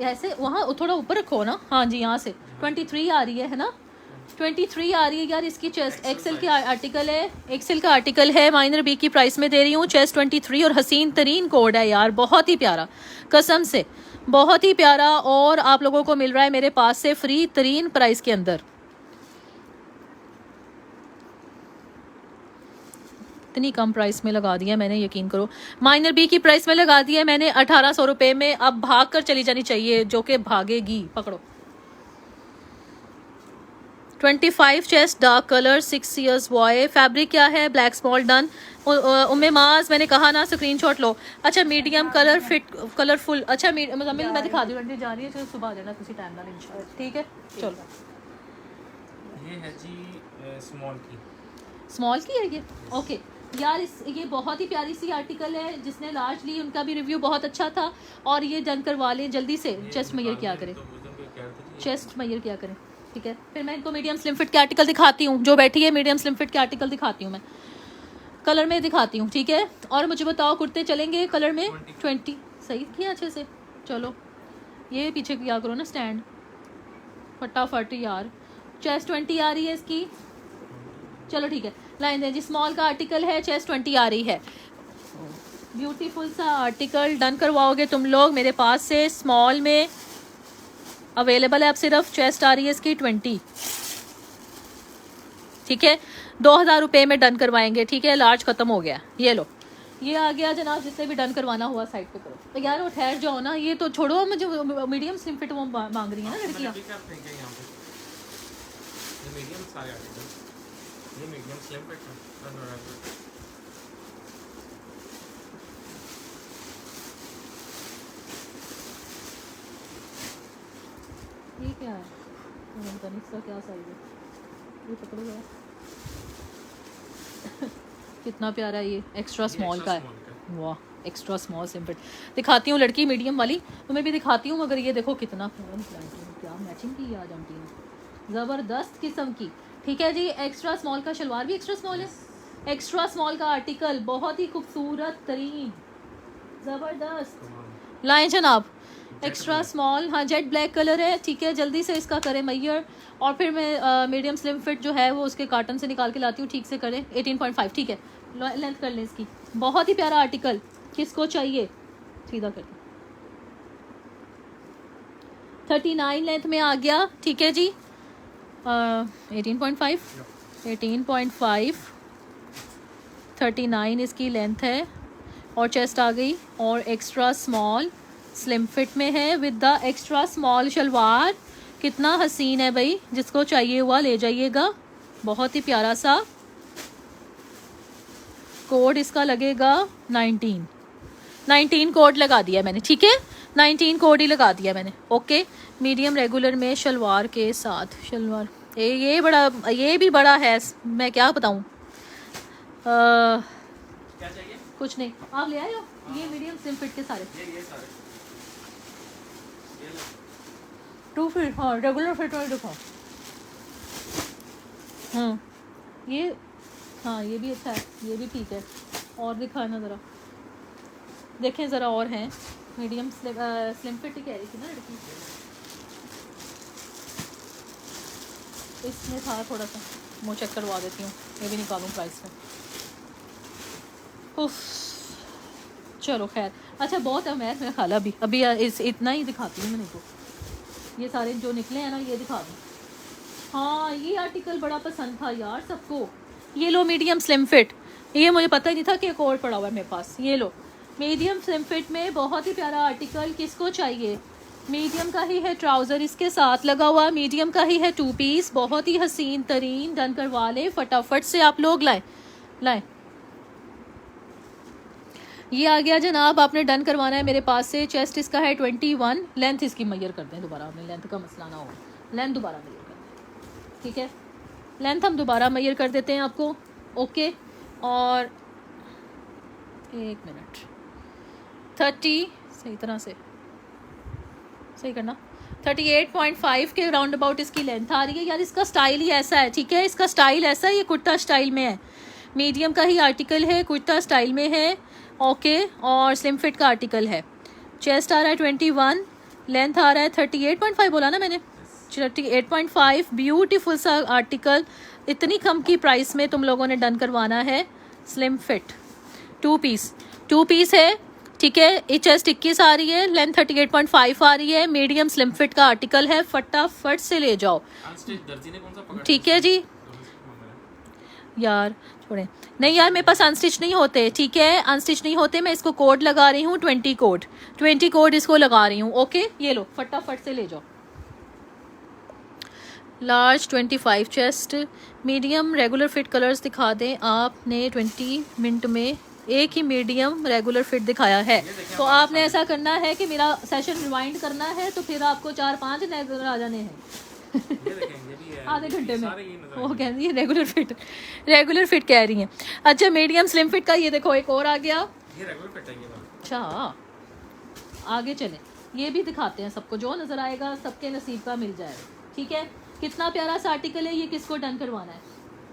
ऐसे, वहाँ थोड़ा ऊपर रखो ना। हाँ जी, यहाँ से 23 आ रही है ना, 23 आ रही है यार इसकी चेस्ट। एक्सेल के आर्टिकल है, एक्सेल का आर्टिकल है, माइनर बी की प्राइस में दे रही हूँ, चेस्ट 23 और हसीन तरीन कोड है यार, बहुत ही प्यारा, कसम से बहुत ही प्यारा। और आप लोगों को मिल रहा है मेरे पास से फ्री तरीन प्राइस के अंदर। इतनी कम प्राइस में लगा दिया मैंने, यकीन करो। माइनर बी की प्राइस में लगा दिया मैंने 1800 रुपये में। अब भाग कर चली जानी चाहिए, जो कि भागेगी। पकड़ो 25 chest, dark colour, 6 years boy, fabric क्या है, ब्लैक स्मॉल डन। उम्मे माज मैंने कहा ना स्क्रीनशॉट लो। अच्छा मीडियम कलर फिट कलरफुल। अच्छा मुजम्मिल मैं दिखा दूँ, जा रही है, चलो सुबह आ जाना किसी टाइम ना इंशाल्लाह, ठीक है। चलो ये है जी स्मॉल की है ये, ओके यार। ये बहुत ही प्यारी सी आर्टिकल है, जिसने लार्ज ली उनका भी रिव्यू बहुत अच्छा था। और ये डन करवा लें जल्दी से। चेस्ट मयर क्या करें, चेस्ट मयर क्या करें, ठीक है। फिर मैं इनको मीडियम स्लिम फिट के आर्टिकल दिखाती हूँ, जो बैठी है मीडियम स्लिम फिट के आर्टिकल दिखाती हूँ मैं, कलर में दिखाती हूँ, ठीक है। और मुझे बताओ कुर्ते चलेंगे कलर में 20 सही किया अच्छे से। चलो ये पीछे किया करो ना स्टैंड, फटाफट यार। चेस्ट 20 आ रही है इसकी, चलो ठीक है। लाइन दे जी, स्मॉल का आर्टिकल है, चेस्ट 20 आ रही है। ब्यूटीफुल सा आर्टिकल डन करवाओगे तुम लोग मेरे पास से, स्मॉल में अवेलेबल है। अब सिर्फ चेस्ट आ रही है इसकी 20, ठीक है। 2000 रुपये में डन करवाएंगे, ठीक है। लार्ज खत्म हो गया, ये लो ये आ गया जनाब। जिससे भी डन करवाना हुआ साइड पे करो। तो यार वो ठहर जाओ ना, ये तो छोड़ो, मुझे मीडियम स्लिम फिट वो मांग रही है ना लड़कियाँ। ये मीडियम स्लिम फिट है। ये क्या है, पता नहीं इसका क्या साइज है, ये पकड़ो यार। कितना प्यारा है, ये एक्स्ट्रा स्मॉल का है। वाह एक्स्ट्रा स्मॉल स्लिम फिट। दिखाती हूँ लड़की मीडियम वाली, तुम्हें भी दिखाती हूँ। मगर ये देखो कितना क्या मैचिंग की है आज आंटी ने, ज़बरदस्त किस्म की, ठीक है जी। एक्स्ट्रा स्मॉल का शलवार भी एक्स्ट्रा स्मॉल है, एक्स्ट्रा स्मॉल का आर्टिकल, बहुत ही खूबसूरत तरीन, ज़बरदस्त। लाएं जनाब एक्स्ट्रा स्मॉल, हाँ जेट ब्लैक कलर है, ठीक है। जल्दी से इसका करें मैयर। और फिर मैं मीडियम स्लिम फिट जो है वो उसके कार्टन से निकाल के लाती हूँ, ठीक से करें। 18.5 ठीक है, लेंथ कर लें इसकी। बहुत ही प्यारा आर्टिकल, किसको चाहिए सीधा कर 39 लेंथ में आ गया, ठीक है जी। 18.5 39 इसकी लेंथ है। और चेस्ट आ गई, और एक्स्ट्रा स्मॉल स्लिम फिट में है विद द एक्स्ट्रा स्मॉल शलवार। कितना हसीन है भाई, जिसको चाहिए हुआ ले जाइएगा। बहुत ही प्यारा सा कोड इसका लगेगा 19 कोड लगा दिया मैंने, ठीक है। 19 कोड ही लगा दिया मैंने, ओके। मीडियम रेगुलर में शलवार के साथ, शलवार ये भी बड़ा है, मैं क्या बताऊँ। क्या चाहिए? कुछ नहीं, आप ले आए हो। ये मीडियम स्लिम फिट के सारे, ये सारे ये लो। 2 फिट, हाँ रेगुलर फिट वाले दिखाओ। ये हाँ ये भी अच्छा है, ये भी ठीक है। और दिखाना ज़रा, देखें ज़रा और हैं। मीडियम स्लिम फिट ही कह रही थी ना लड़की, इसमें था थोड़ा सा, मुँह चेक करवा देती हूँ, ये भी निकालूँ प्राइस में। उफ चलो खैर, अच्छा बहुत है। मैं खाला अभी इतना ही दिखाती हूँ मैं इनको। ये सारे जो निकले हैं ना ये दिखा दूँ। हाँ ये आर्टिकल बड़ा पसंद था यार सबको। ये लो मीडियम स्लिम फिट, ये मुझे पता ही नहीं था कि एक और पड़ा हुआ है मेरे पास। ये लो मीडियम स्लिम फिट में बहुत ही प्यारा आर्टिकल, किसको चाहिए। मीडियम का ही है ट्राउज़र इसके साथ लगा हुआ, मीडियम का ही है 2 पीस, बहुत ही हसीन तरीन। डन करवा लें फटाफट से आप लोग, लाएं ये आ गया जनाब, आपने डन करवाना है मेरे पास से। चेस्ट इसका है 21, लेंथ इसकी मैयर करते हैं दोबारा, आपने लेंथ का मसला ना हो, लेंथ दोबारा मैयर करते हैं, ठीक है। लेंथ हम दोबारा मैयर कर देते हैं आपको, ओके। और एक मिनट, 30 सही तरह से सही करना, 38.5 के राउंड अबाउट इसकी लेंथ आ रही है। यार इसका स्टाइल ही ऐसा है, ठीक है, इसका स्टाइल ऐसा है, ये कुर्ता स्टाइल में है, मीडियम का ही आर्टिकल है, कुर्ता स्टाइल में है, ओके। और स्लिम फिट का आर्टिकल है। चेस्ट आ रहा है 21, लेंथ आ रहा है 38.5 बोला ना मैंने, 38.5। ब्यूटीफुल सा आर्टिकल, इतनी कम की प्राइस में तुम लोगों ने डन करवाना है। स्लिम फिट 2 पीस है, ठीक है। ये चेस्ट 21 आ रही है, लेंथ 38.5 आ रही है, मीडियम स्लिम फिट का आर्टिकल है, फटाफट से ले जाओ, दर्जी ने कौन सा पकड़ा? ठीक है जी। यार छोड़े, नहीं यार मेरे पास अनस्टिच नहीं होते, ठीक है, अनस्टिच नहीं होते। मैं इसको कोड लगा रही हूँ, 20 कोड इसको लगा रही हूँ, ओके। ये लो फटाफट से ले जाओ। Large 25 chest, medium regular fit colours दिखा दें। आपने 20 मिनट में एक ही मीडियम रेगुलर फिट दिखाया है, तो आपने ऐसा करना है कि मेरा सेशन रिवाइंड करना है, तो फिर आपको 4-5 नजर आ जाने हैं आधे घंटे में। वो कह रही है रेगुलर फिट कह रही हैं। अच्छा मीडियम स्लिम फिट का ये देखो एक और आ गया, ये रेगुलर फिट है ये वाला। अच्छा आगे चले, ये भी दिखाते हैं सबको, जो नजर आएगा सबके नसीब का मिल जाएगा, ठीक है। कितना प्यारा सा आर्टिकल है, ये किसको डन करवाना है,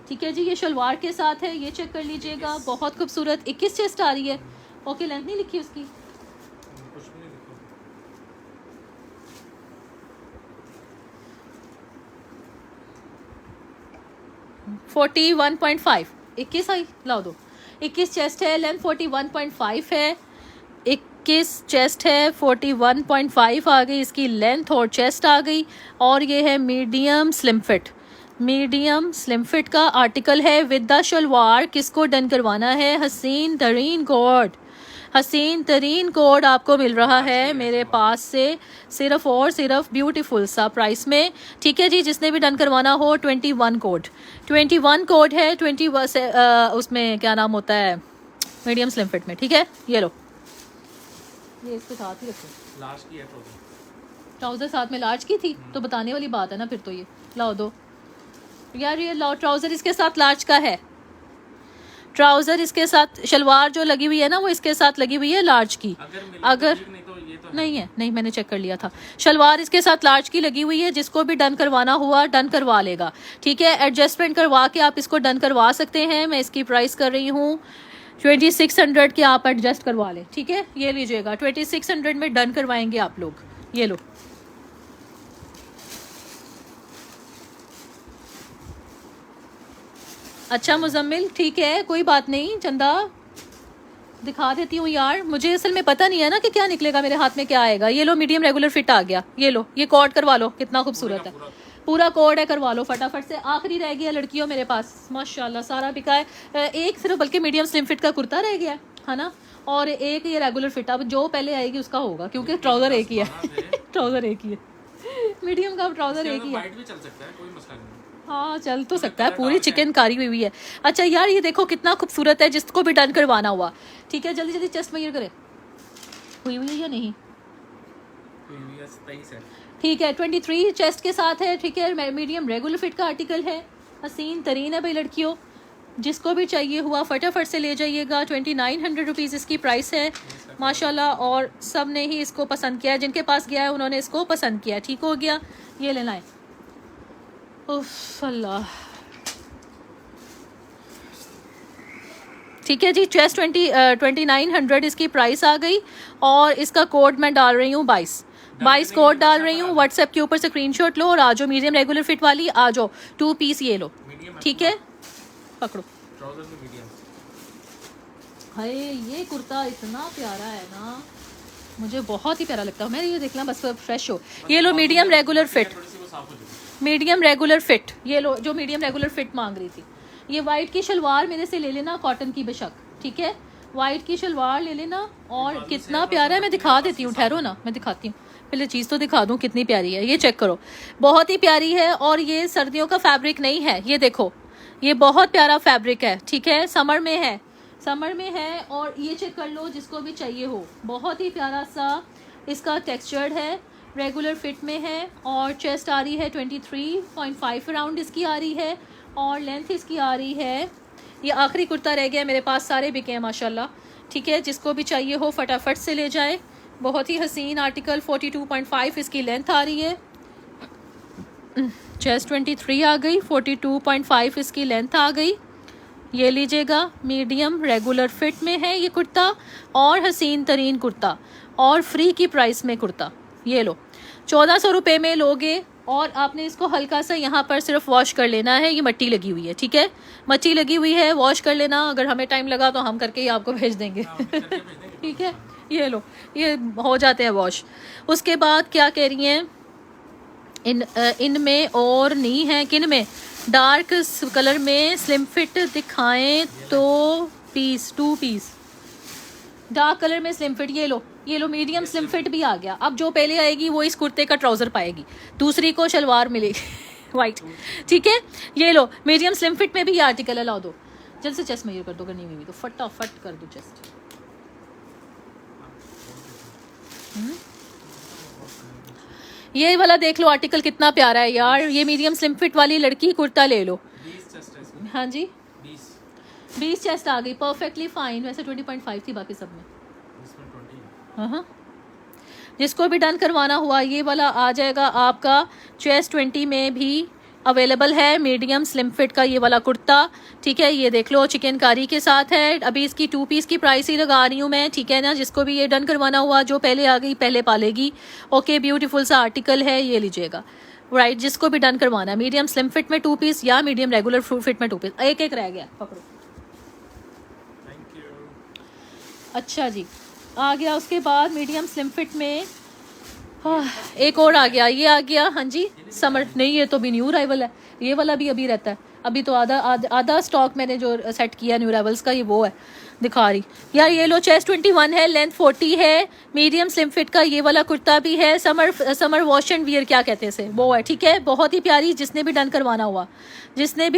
ठीक है जी। ये शलवार के साथ है, ये चेक कर लीजिएगा, बहुत खूबसूरत। 21 चेस्ट आ रही है, ओके। लेंथ नहीं लिखी उसकी, कुछ भी नहीं लिखा। 41.5, 21 आई लाओ दो। 21 चेस्ट है, लेंथ 41.5 है, 21 चेस्ट है, 41.5 आ गई इसकी लेंथ और चेस्ट आ गई। और ये है मीडियम स्लिम फिट का आर्टिकल है विद द शलवार। किसको डन करवाना है? हसीन तरीन कोड आपको मिल रहा है मेरे पास से, सिर्फ और सिर्फ ब्यूटीफुल सा प्राइस में, ठीक है जी। जिसने भी डन करवाना हो 21 कोड है, 20 उसमें क्या नाम होता है मीडियम स्लिम फिट में, ठीक है। ये लो, ये इसके साथ ही रखो। लार्ज की है ट्राउज़र साथ में लार्ज की थी, तो बताने वाली बात है ना फिर तो। ये लाओ दो यार, ये लाओ, ट्राउज़र इसके साथ लार्ज का है, ट्राउज़र इसके साथ, शलवार जो लगी हुई है ना वो इसके साथ लगी हुई है लार्ज की। अगर नहीं तो ये तो नहीं है, नहीं मैंने चेक कर लिया था, शलवार इसके साथ लार्ज की लगी हुई है। जिसको भी डन करवाना हुआ डन करवा लेगा, ठीक है। एडजस्टमेंट करवा के आप इसको डन करवा सकते हैं। मैं इसकी प्राइस कर रही हूँ 2600 के, आप एडजस्ट करवा लें, ठीक है। ये लीजिएगा 2600 में डन करवाएंगे आप लोग। ये लो, अच्छा मुजम्मिल, ठीक है कोई बात नहीं, चंदा दिखा देती हूँ यार। मुझे असल में पता नहीं है ना कि क्या निकलेगा, मेरे हाथ में क्या आएगा। ये लो मीडियम रेगुलर फिट आ गया, ये लो, ये कोड करवा लो, कितना खूबसूरत है, पूरा कोड है, करवा लो फटाफट से। आखिरी रह गया लड़कियों मेरे पास, माशाल्लाह सारा बिका है। एक सिर्फ बल्कि मीडियम स्लिम फिट का कुर्ता रह गया है ना, और एक ये रेगुलर फिट। अब जो पहले आएगी उसका होगा, क्योंकि ट्राउज़र एक ही है ट्राउज़र एक ही है, मीडियम का ट्राउज़र एक ही है। वाइट भी चल सकता है, कोई मसला नहीं। हाँ चल तो सकता है, पूरी चिकन कारी हुई है। अच्छा यार ये देखो कितना खूबसूरत है, जिसको भी डन करवाना हुआ, ठीक है। जल्दी जल्दी चेस्ट मेजर करे, हुई है या नहीं? ठीक है, 23 चेस्ट के साथ है, ठीक है। मीडियम रेगुलर फिट का आर्टिकल है, हसीन तरीन है भाई लड़कियों। जिसको भी चाहिए हुआ फटाफट से ले जाइएगा। 2900 रुपीज़ इसकी प्राइस है माशाल्लाह, और सब ने ही इसको पसंद किया है। जिनके पास गया है उन्होंने इसको पसंद किया, ठीक हो गया। ये लेना है, उफ अल्लाह, ठीक है जी। चेस्ट 2900 इसकी प्राइस आ गई, और इसका कोड मैं डाल रही हूँ 22 कोड डाल रही हूँ। व्हाट्सएप के ऊपर से स्क्रीनशॉट लो और आ जाओ। मीडियम रेगुलर फिट वाली आ जाओ, 2 पीस ये लो, ठीक है। पकड़ो, हाय ये कुर्ता इतना प्यारा है ना, मुझे बहुत ही प्यारा लगता है। मैं ये देखना बस फ्रेश हो। ये लो मीडियम रेगुलर फिट, ये लो जो मीडियम रेगुलर फिट मांग रही थी। ये वाइट की शलवार मेरे से ले लेना, कॉटन की बेशक, ठीक है। वाइट की शलवार ले लेना, और कितना प्यारा है, मैं दिखा देती हूँ, ठहरो ना मैं दिखाती हूँ, पहले चीज़ तो दिखा दूँ कितनी प्यारी है। ये चेक करो, बहुत ही प्यारी है, और ये सर्दियों का फैब्रिक नहीं है। ये देखो, ये बहुत प्यारा फैब्रिक है, ठीक है। समर में है, समर में है। और ये चेक कर लो जिसको भी चाहिए हो, बहुत ही प्यारा सा इसका टेक्सचर्ड है, रेगुलर फिट में है और चेस्ट आ रही है 23.5 अराउंड इसकी आ रही है और लेंथ इसकी आ रही है। ये आखिरी कुर्ता रह गया मेरे पास, सारे बिके हैं माशाल्लाह। ठीक है, जिसको भी चाहिए हो फटाफट से ले जाए। बहुत ही हसीन आर्टिकल, 42.5 इसकी लेंथ आ रही है, चेस्ट 23 आ गई, 42.5 इसकी लेंथ आ गई। ये लीजिएगा, मीडियम रेगुलर फिट में है ये कुर्ता और हसीन तरीन कुर्ता और फ्री की प्राइस में कुर्ता। ये लो 1400 रुपये में लोगे और आपने इसको हल्का सा यहाँ पर सिर्फ वॉश कर लेना है। ये मट्टी लगी हुई है, ठीक है, मट्टी लगी हुई है, वॉश कर लेना। अगर हमें टाइम लगा तो हम करके ही आपको भेज देंगे ठीक है, ये लो, ये हो जाते हैं वॉश। उसके बाद क्या कह रही हैं, इनमें और नहीं है, किन में डार्क कलर में स्लिम फिट दिखाएं तो 2 पीस डार्क कलर में स्लिम फिट। ये लो, ये लो, मीडियम स्लिम फिट भी आ गया। अब जो पहले आएगी वो इस कुर्ते का ट्राउज़र पाएगी, दूसरी को शलवार मिलेगी वाइट। ठीक है, ये लो मीडियम स्लिम फिट में भी ये आर्टिकल अलाउ दो। जल्द से चेस्ट मेजर कर दो, करनी हुई तो फटाफट कर दो चेस्ट। ये वाला देख लो आर्टिकल कितना प्यारा है यार। ये मीडियम स्लिम फिट वाली लड़की कुर्ता ले लो। 20 चेस्ट है इसमें। हाँ जी, 20 चेस्ट आ गई, परफेक्टली फाइन। वैसे 20.5 थी बाकी सब में, इसमें 20 है। हाँ। जिसको भी डन करवाना हुआ ये वाला आ जाएगा आपका। चेस्ट 20 में भी अवेलेबल है मीडियम स्लिम फिट का ये वाला कुर्ता। ठीक है, ये देख लो चिकनकारी के साथ है। अभी इसकी 2 पीस की प्राइस ही लगा रही हूँ मैं, ठीक है ना। जिसको भी ये डन करवाना हुआ, जो पहले आ गई पहले पालेगी। ओके, ब्यूटीफुल सा आर्टिकल है, ये लीजिएगा। राइट, जिसको भी डन करवाना है, मीडियम स्लिम फिट में 2 पीस या मीडियम रेगुलर फिट में 2 पीस। एक एक रह गया, पकड़ो। Thank you. अच्छा जी, आ गया। उसके बाद मीडियम स्लिम फिट में एक और आ गया, ये आ गया। हाँ जी, समर नहीं, ये तो भी न्यू अराइवल है। ये वाला भी अभी रहता है, अभी तो आधा स्टॉक मैंने जो सेट किया न्यू अराइवल्स का, ये वो है दिखा रही यार। ये लो, चेस्ट 21 है, लेंथ 40 है, मीडियम स्लिम फिट का ये वाला कुर्ता भी है। समर वॉश एंड वियर क्या कहते हैं इसे, वो है। ठीक है, बहुत ही प्यारी। जिसने भी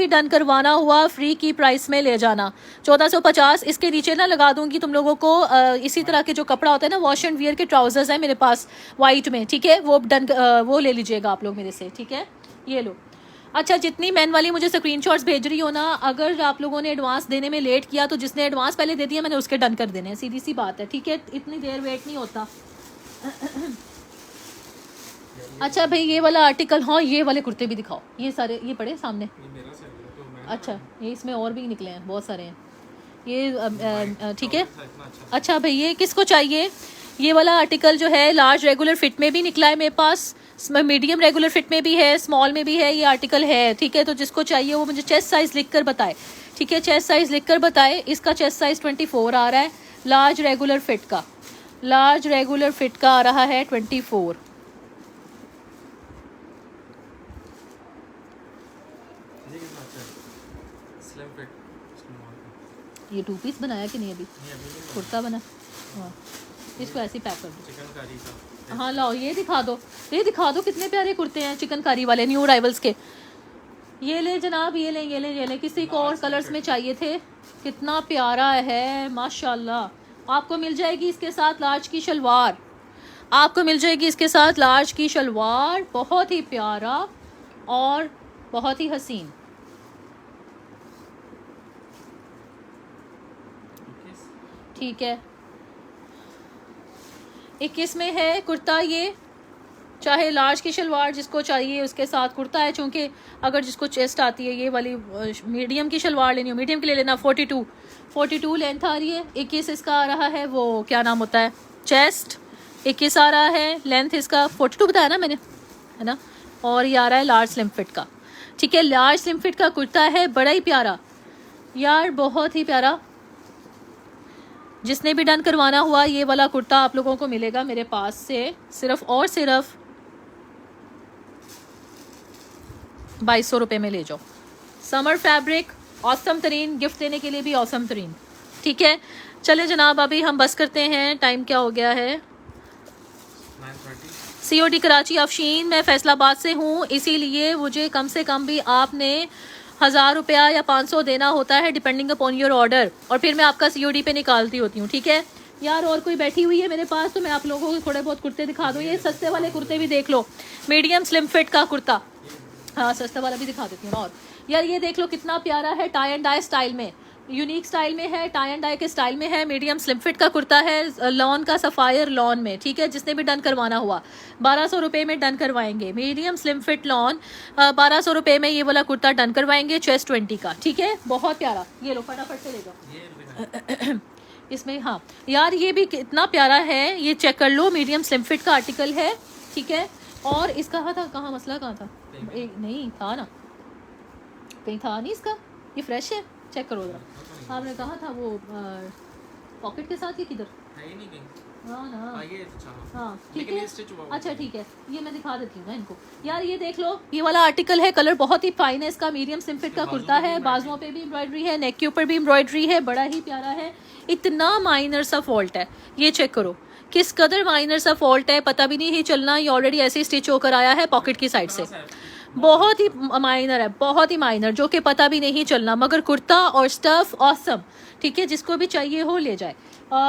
डन करवाना हुआ फ्री की प्राइस में ले जाना। 1450 इसके नीचे ना लगा दूंगी तुम लोगों को। इसी तरह के जो कपड़ा होता है ना, वॉश एंड वियर के ट्राउजर्स है मेरे पास वाइट में, ठीक है, वो ले लीजिएगा आप लोग मेरे से, ठीक है। ये लो। अच्छा, जितनी मैन वाली मुझे स्क्रीनशॉट्स भेज रही हो ना, अगर आप लोगों ने एडवांस देने में लेट किया तो जिसने एडवांस पहले दे दिया मैंने उसके डन कर देने हैं, सीधी सी बात है, ठीक है। इतनी देर वेट नहीं होता अच्छा भाई, ये वाला आर्टिकल, हाँ ये वाले कुर्ते भी दिखाओ। ये सारे ये पड़े सामने। ये मेरा सेट है तो मैं अच्छा, ये इसमें और भी निकले हैं, बहुत सारे हैं ये, ठीक है। इतना अच्छा। अच्छा भाई, ये किसको चाहिए? ये वाला आर्टिकल जो है लार्ज रेगुलर फिट में भी निकला है मेरे पास, मीडियम रेगुलर फिट में भी है, स्मॉल में भी है, ये आर्टिकल है, ठीक है। तो जिसको चाहिए वो मुझे चेस्ट साइज लिखकर बताए, ठीक है, चेस्ट साइज लिखकर बताए। इसका चेस्ट साइज 24 आ रहा है, लार्ज रेगुलर फिट का आ रहा है 24। ये कितना अच्छा है, स्लिम फिट स्मॉल। ये 2 पीस बनाया कि नहीं अभी? नहीं अभी नहीं, कुर्ता बना। हाँ, इसको ऐसे ही पैक कर दो। चिकनकारी का। हाँ लाओ, ये दिखा दो कितने प्यारे कुर्ते हैं चिकनकारी वाले, न्यू अराइवल्स के। ये ले जनाब, ये ले। किसी को और कलर्स में चाहिए थे, कितना प्यारा है माशाल्लाह। आपको मिल जाएगी इसके साथ लार्ज की शलवार, बहुत ही प्यारा और बहुत ही हसीन। 21 ठीक है, 21 में है कुर्ता। ये चाहे लार्ज की शलवार जिसको चाहिए उसके साथ कुर्ता है। चूँकि अगर जिसको चेस्ट आती है ये वाली मीडियम की शलवार लेनी हो, मीडियम की ले लेना। 42 लेंथ आ रही है। 21 इसका आ रहा है, वो क्या नाम होता है, चेस्ट 21 आ रहा है, लेंथ इसका 42 बताया ना मैंने, है ना। और ये आ रहा है लार्ज स्लिम फिट का, ठीक है। लार्ज स्लिम फिट का कुर्ता है, बड़ा ही प्यारा यार, बहुत ही प्यारा। जिसने भी डन करवाना हुआ ये वाला कुर्ता आप लोगों को मिलेगा मेरे पास से सिर्फ और सिर्फ 2200 रुपये में ले जाओ। समर फैब्रिक, औसम तरीन, गिफ्ट देने के लिए भी औसम तरीन, ठीक है। चले जनाब, अभी हम बस करते हैं। टाइम क्या हो गया है? 9:30। COD कराची अफशीन, मैं फैसलाबाद से हूँ, इसीलिए मुझे कम से कम भी आपने 1000 रुपया या 500 देना होता है डिपेंडिंग अपॉन योर ऑर्डर, और फिर मैं आपका COD पे निकालती होती हूँ, ठीक है यार। और कोई बैठी हुई है मेरे पास तो मैं आप लोगों को थोड़े बहुत कुर्ते दिखा दूँ। ये सस्ते वाले कुर्ते भी देख लो, मीडियम स्लिम फिट का कुर्ता, हाँ सस्ता वाला भी दिखा देती हूँ। और यार ये देख लो कितना प्यारा है, टाई एंड डाई स्टाइल में, यूनिक स्टाइल में है, टाई एंड डाई के स्टाइल में है, मीडियम स्लिम फिट का कुर्ता है, लॉन का, सफ़ायर लॉन में, ठीक है। जिसने भी डन करवाना हुआ 1200 रुपये में डन करवाएंगे, मीडियम स्लिम फिट लॉन 1200 रुपये में ये वाला कुर्ता डन करवाएंगे, चेस्ट 20 का, ठीक है। बहुत प्यारा, ये लो फटाफट से ले जाओ इसमें। हाँ यार ये भी कितना प्यारा है, ये चेक कर लो, मीडियम स्लिम फिट का आर्टिकल है, ठीक है। और इसका कहाँ मसला कहाँ था, एक नहीं था ना, कहीं था नहीं इसका, ये फ्रेश है, चेक करो जरा। आपने कहा था वो पॉकेट के साथ, ये किधर है ही नहीं कहीं। हाँ ना, ये अच्छा, हाँ ठीक लेकिन है, ये stitch हुआ हुआ अच्छा ठीक है, ये मैं दिखा देती हूँ ना इनको। यार ये देख लो, ये वाला आर्टिकल है, कलर बहुत ही फाइन है इसका, मीडियम स्लिम फिट का कुर्ता है, बाजुओं पे भी एम्ब्रॉयडरी है, नेक के ऊपर भी एम्ब्रॉयडरी है, बड़ा ही प्यारा है। इतना माइनर सा फॉल्ट है, ये चेक करो किस कदर माइनर सा फॉल्ट है, पता भी नहीं चलना, ये ऑलरेडी ऐसे ही स्टिच होकर आया है पॉकेट की साइड से, बहुत ही माइनर है, बहुत ही माइनर, जो कि पता भी नहीं चलना, मगर कुर्ता और स्टफ ऑसम, ठीक है। जिसको भी चाहिए हो ले जाए।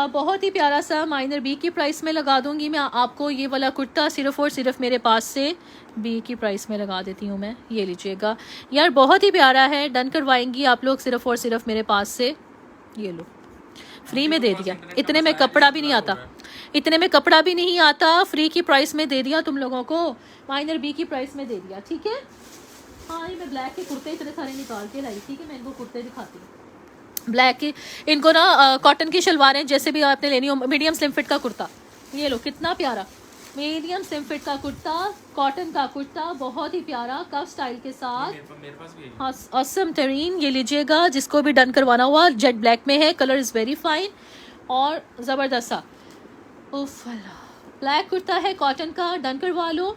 बहुत ही प्यारा सा माइनर बी की प्राइस में लगा दूंगी मैं आपको ये वाला कुर्ता, सिर्फ और सिर्फ मेरे पास से बी की प्राइस में लगा देती हूँ मैं, ये लीजिएगा यार, बहुत ही प्यारा है, डन करवाएंगी आप लोग सिर्फ और सिर्फ मेरे पास से, ये लो फ्री में दे दिया, इतने में कपड़ा भी नहीं आता, इतने में कपड़ा भी नहीं आता, फ्री की प्राइस में दे दिया तुम लोगों को, माइनर बी की प्राइस में दे दिया, ठीक है। हाँ ये मैं ब्लैक के कुर्ते इतने सारे निकाल के लाई, ठीक है, मैं इनको कुर्ते दिखाती हूँ ब्लैक की। इनको ना कॉटन की शलवारें जैसे भी आपने लेनी हो, मीडियम स्लिम फिट का कुर्ता, ये लो कितना प्यारा, मीडियम स्लिम फिट का कुर्ता, कॉटन का कुर्ता, बहुत ही प्यारा कफ स्टाइल के साथ, मेरे पास भी है। हाँ ऑसम तरीन, ये लीजिएगा जिसको भी डन करवाना हुआ, जेट ब्लैक में है, कलर इज़ वेरी फाइन और ज़बरदस्त सा, उफ ब्लैक कुर्ता है कॉटन का, डन करवा लो।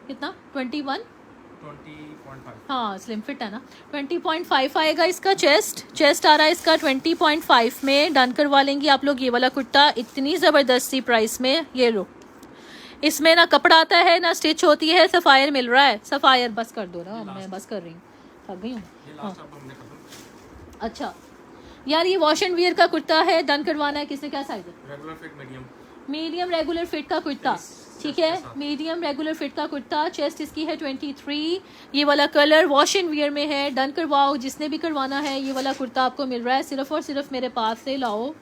कितना 20.5, हाँ स्लिम फिट है ना, 20.5 आएगा इसका चेस्ट आ रहा है इसका 20.5 में, डन करवा लेंगी आप लोग ये वाला कुर्ता इतनी ज़बरदस्त सी प्राइस में। ये लो, इसमें ना कपड़ा आता है ना स्टिच होती है, सफ़ायर मिल रहा है, सफ़ायर बस कर दो ना, मैं बस कर रही हूँ, थक गई हूँ। हाँ अच्छा यार ये वॉश एंड वियर का कुर्ता है, डन करवाना है, किसने क्या साइज है, regular fit medium regular fit का कुर्ता, ठीक है, मीडियम रेगुलर फिट का कुर्ता, चेस्ट इसकी है 23, ये वाला कलर वॉश एंड वियर में है, डन करवाओ जिसने भी करवाना है, ये वाला कुर्ता आपको मिल रहा है सिर्फ और सिर्फ मेरे पास से, लाओ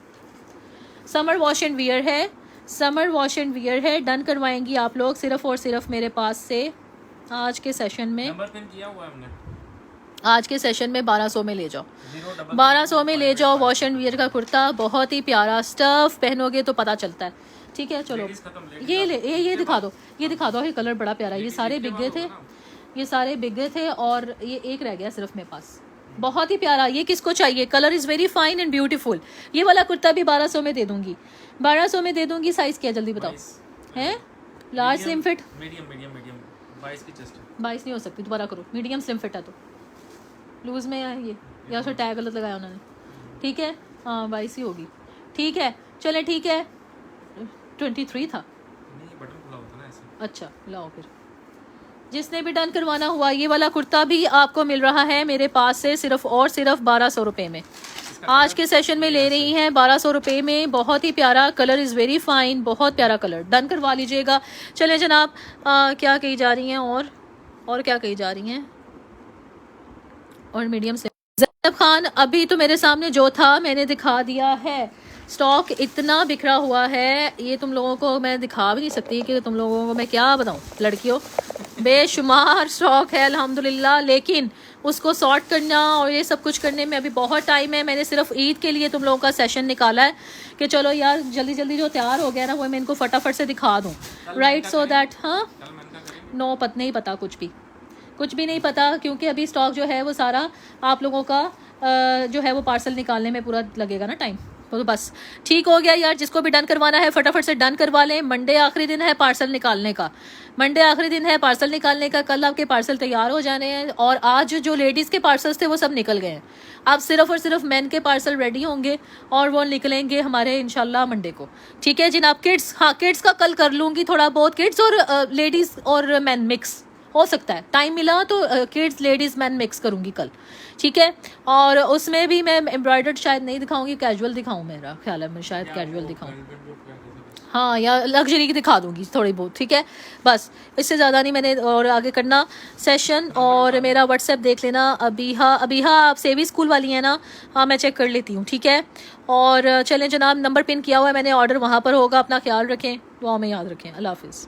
समर वॉश एंड वियर है, समर वॉश एंड वियर है, डन करवाएंगी आप लोग सिर्फ और सिर्फ मेरे पास से। आज के सेशन में नंबर पिन किया हुआ है हमने, आज के सेशन में 1200 में ले जाओ, 1200 में ले जाओ, वॉश एंड वियर का कुर्ता, बहुत ही प्यारा, स्टफ पहनोगे तो पता चलता है, ठीक है। चलो ये दिखा दो, ये दिखा दो, ये कलर बड़ा प्यारा है, ये सारे बिक गए थे, ये सारे बिक गए थे और ये एक रह गया सिर्फ मेरे पास, बहुत ही प्यारा, ये किसको चाहिए, colour is very fine and beautiful. ये वाला कुर्ता भी 1200 में दे दूंगी, 1200 में दे दूंगी। साइज क्या जल्दी बताओ, है लार्ज स्लिम फिट, मीडियम 22 की चेस्ट है, 22 नहीं हो सकती, दोबारा करो, मीडियम स्लिम फिट है तो लूज़ में है ये, या उसमें टैग गलत लगाया उन्होंने, ठीक है, हाँ 22 ही होगी, ठीक है चले, ठीक है 23 था, नहीं बटन खुला होता ना ऐसे। अच्छा लाओ फिर, जिसने भी डन करवाना हुआ ये वाला कुर्ता भी आपको मिल रहा है मेरे पास से सिर्फ और सिर्फ 1200 रुपये में, आज के सेशन में ले रही हैं 1200 रुपये में, बहुत ही प्यारा कलर इज़ वेरी फाइन, बहुत प्यारा कलर, डन करवा लीजिएगा। चले जनाब, क्या कही जा रही हैं और क्या कही जा रही हैं, और मीडियम से ज़ैनब खान, अभी तो मेरे सामने जो था मैंने दिखा दिया है, स्टॉक इतना बिखरा हुआ है, ये तुम लोगों को मैं दिखा भी नहीं सकती कि तुम लोगों को मैं क्या बताऊं, लड़कियों बेशुमार स्टॉक है अल्हम्दुलिल्लाह, लेकिन उसको सॉर्ट करना और ये सब कुछ करने में अभी बहुत टाइम है। मैंने सिर्फ ईद के लिए तुम लोगों का सेशन निकाला है कि चलो यार जल्दी जल्दी जो तैयार हो गया ना वो मैं इनको फटाफट से दिखा दूँ, राइट, सो दैट, हाँ नो नहीं पता, कुछ भी नहीं पता, क्योंकि अभी स्टॉक जो है वो सारा आप लोगों का जो है वो पार्सल निकालने में पूरा लगेगा ना टाइम, तो बस ठीक हो गया यार। जिसको भी डन करवाना है फटाफट से डन करवा लें, मंडे आखिरी दिन है पार्सल निकालने का, मंडे आखिरी दिन है पार्सल निकालने का, कल आपके पार्सल तैयार हो जाने हैं, और आज जो लेडीज़ के पार्सल्स थे वो सब निकल गए हैं, अब सिर्फ और सिर्फ मेन के पार्सल रेडी होंगे और वो निकलेंगे हमारे इंशाल्लाह मंडे को, ठीक है जिनाब। किड्स, हाँ किड्स का कल कर लूँगी थोड़ा बहुत, किड्स और लेडीज़ और मैन मिक्स हो सकता है टाइम मिला तो किड्स लेडीज़ मैन मिक्स करूँगी कल, ठीक है। और उसमें भी मैं एम्ब्रॉयडर्ड शायद नहीं दिखाऊंगी, कैजुअल दिखाऊँ, मेरा ख्याल है मैं शायद कैजुअल दिखाऊँ, हाँ, या लग्जरी की दिखा दूंगी थोड़ी बहुत, ठीक है। बस इससे ज़्यादा नहीं मैंने और आगे करना सेशन। और मेरा व्हाट्सएप देख लेना, अबीहा आप सेवी स्कूल वाली हैं ना, हाँ मैं चेक कर लेती हूँ, ठीक है। और चलें जनाब, नंबर पिन किया हुआ है मैंने, ऑर्डर वहाँ पर होगा, अपना ख्याल रखें, दुआ में याद रखें, अल्लाह हाफिज़।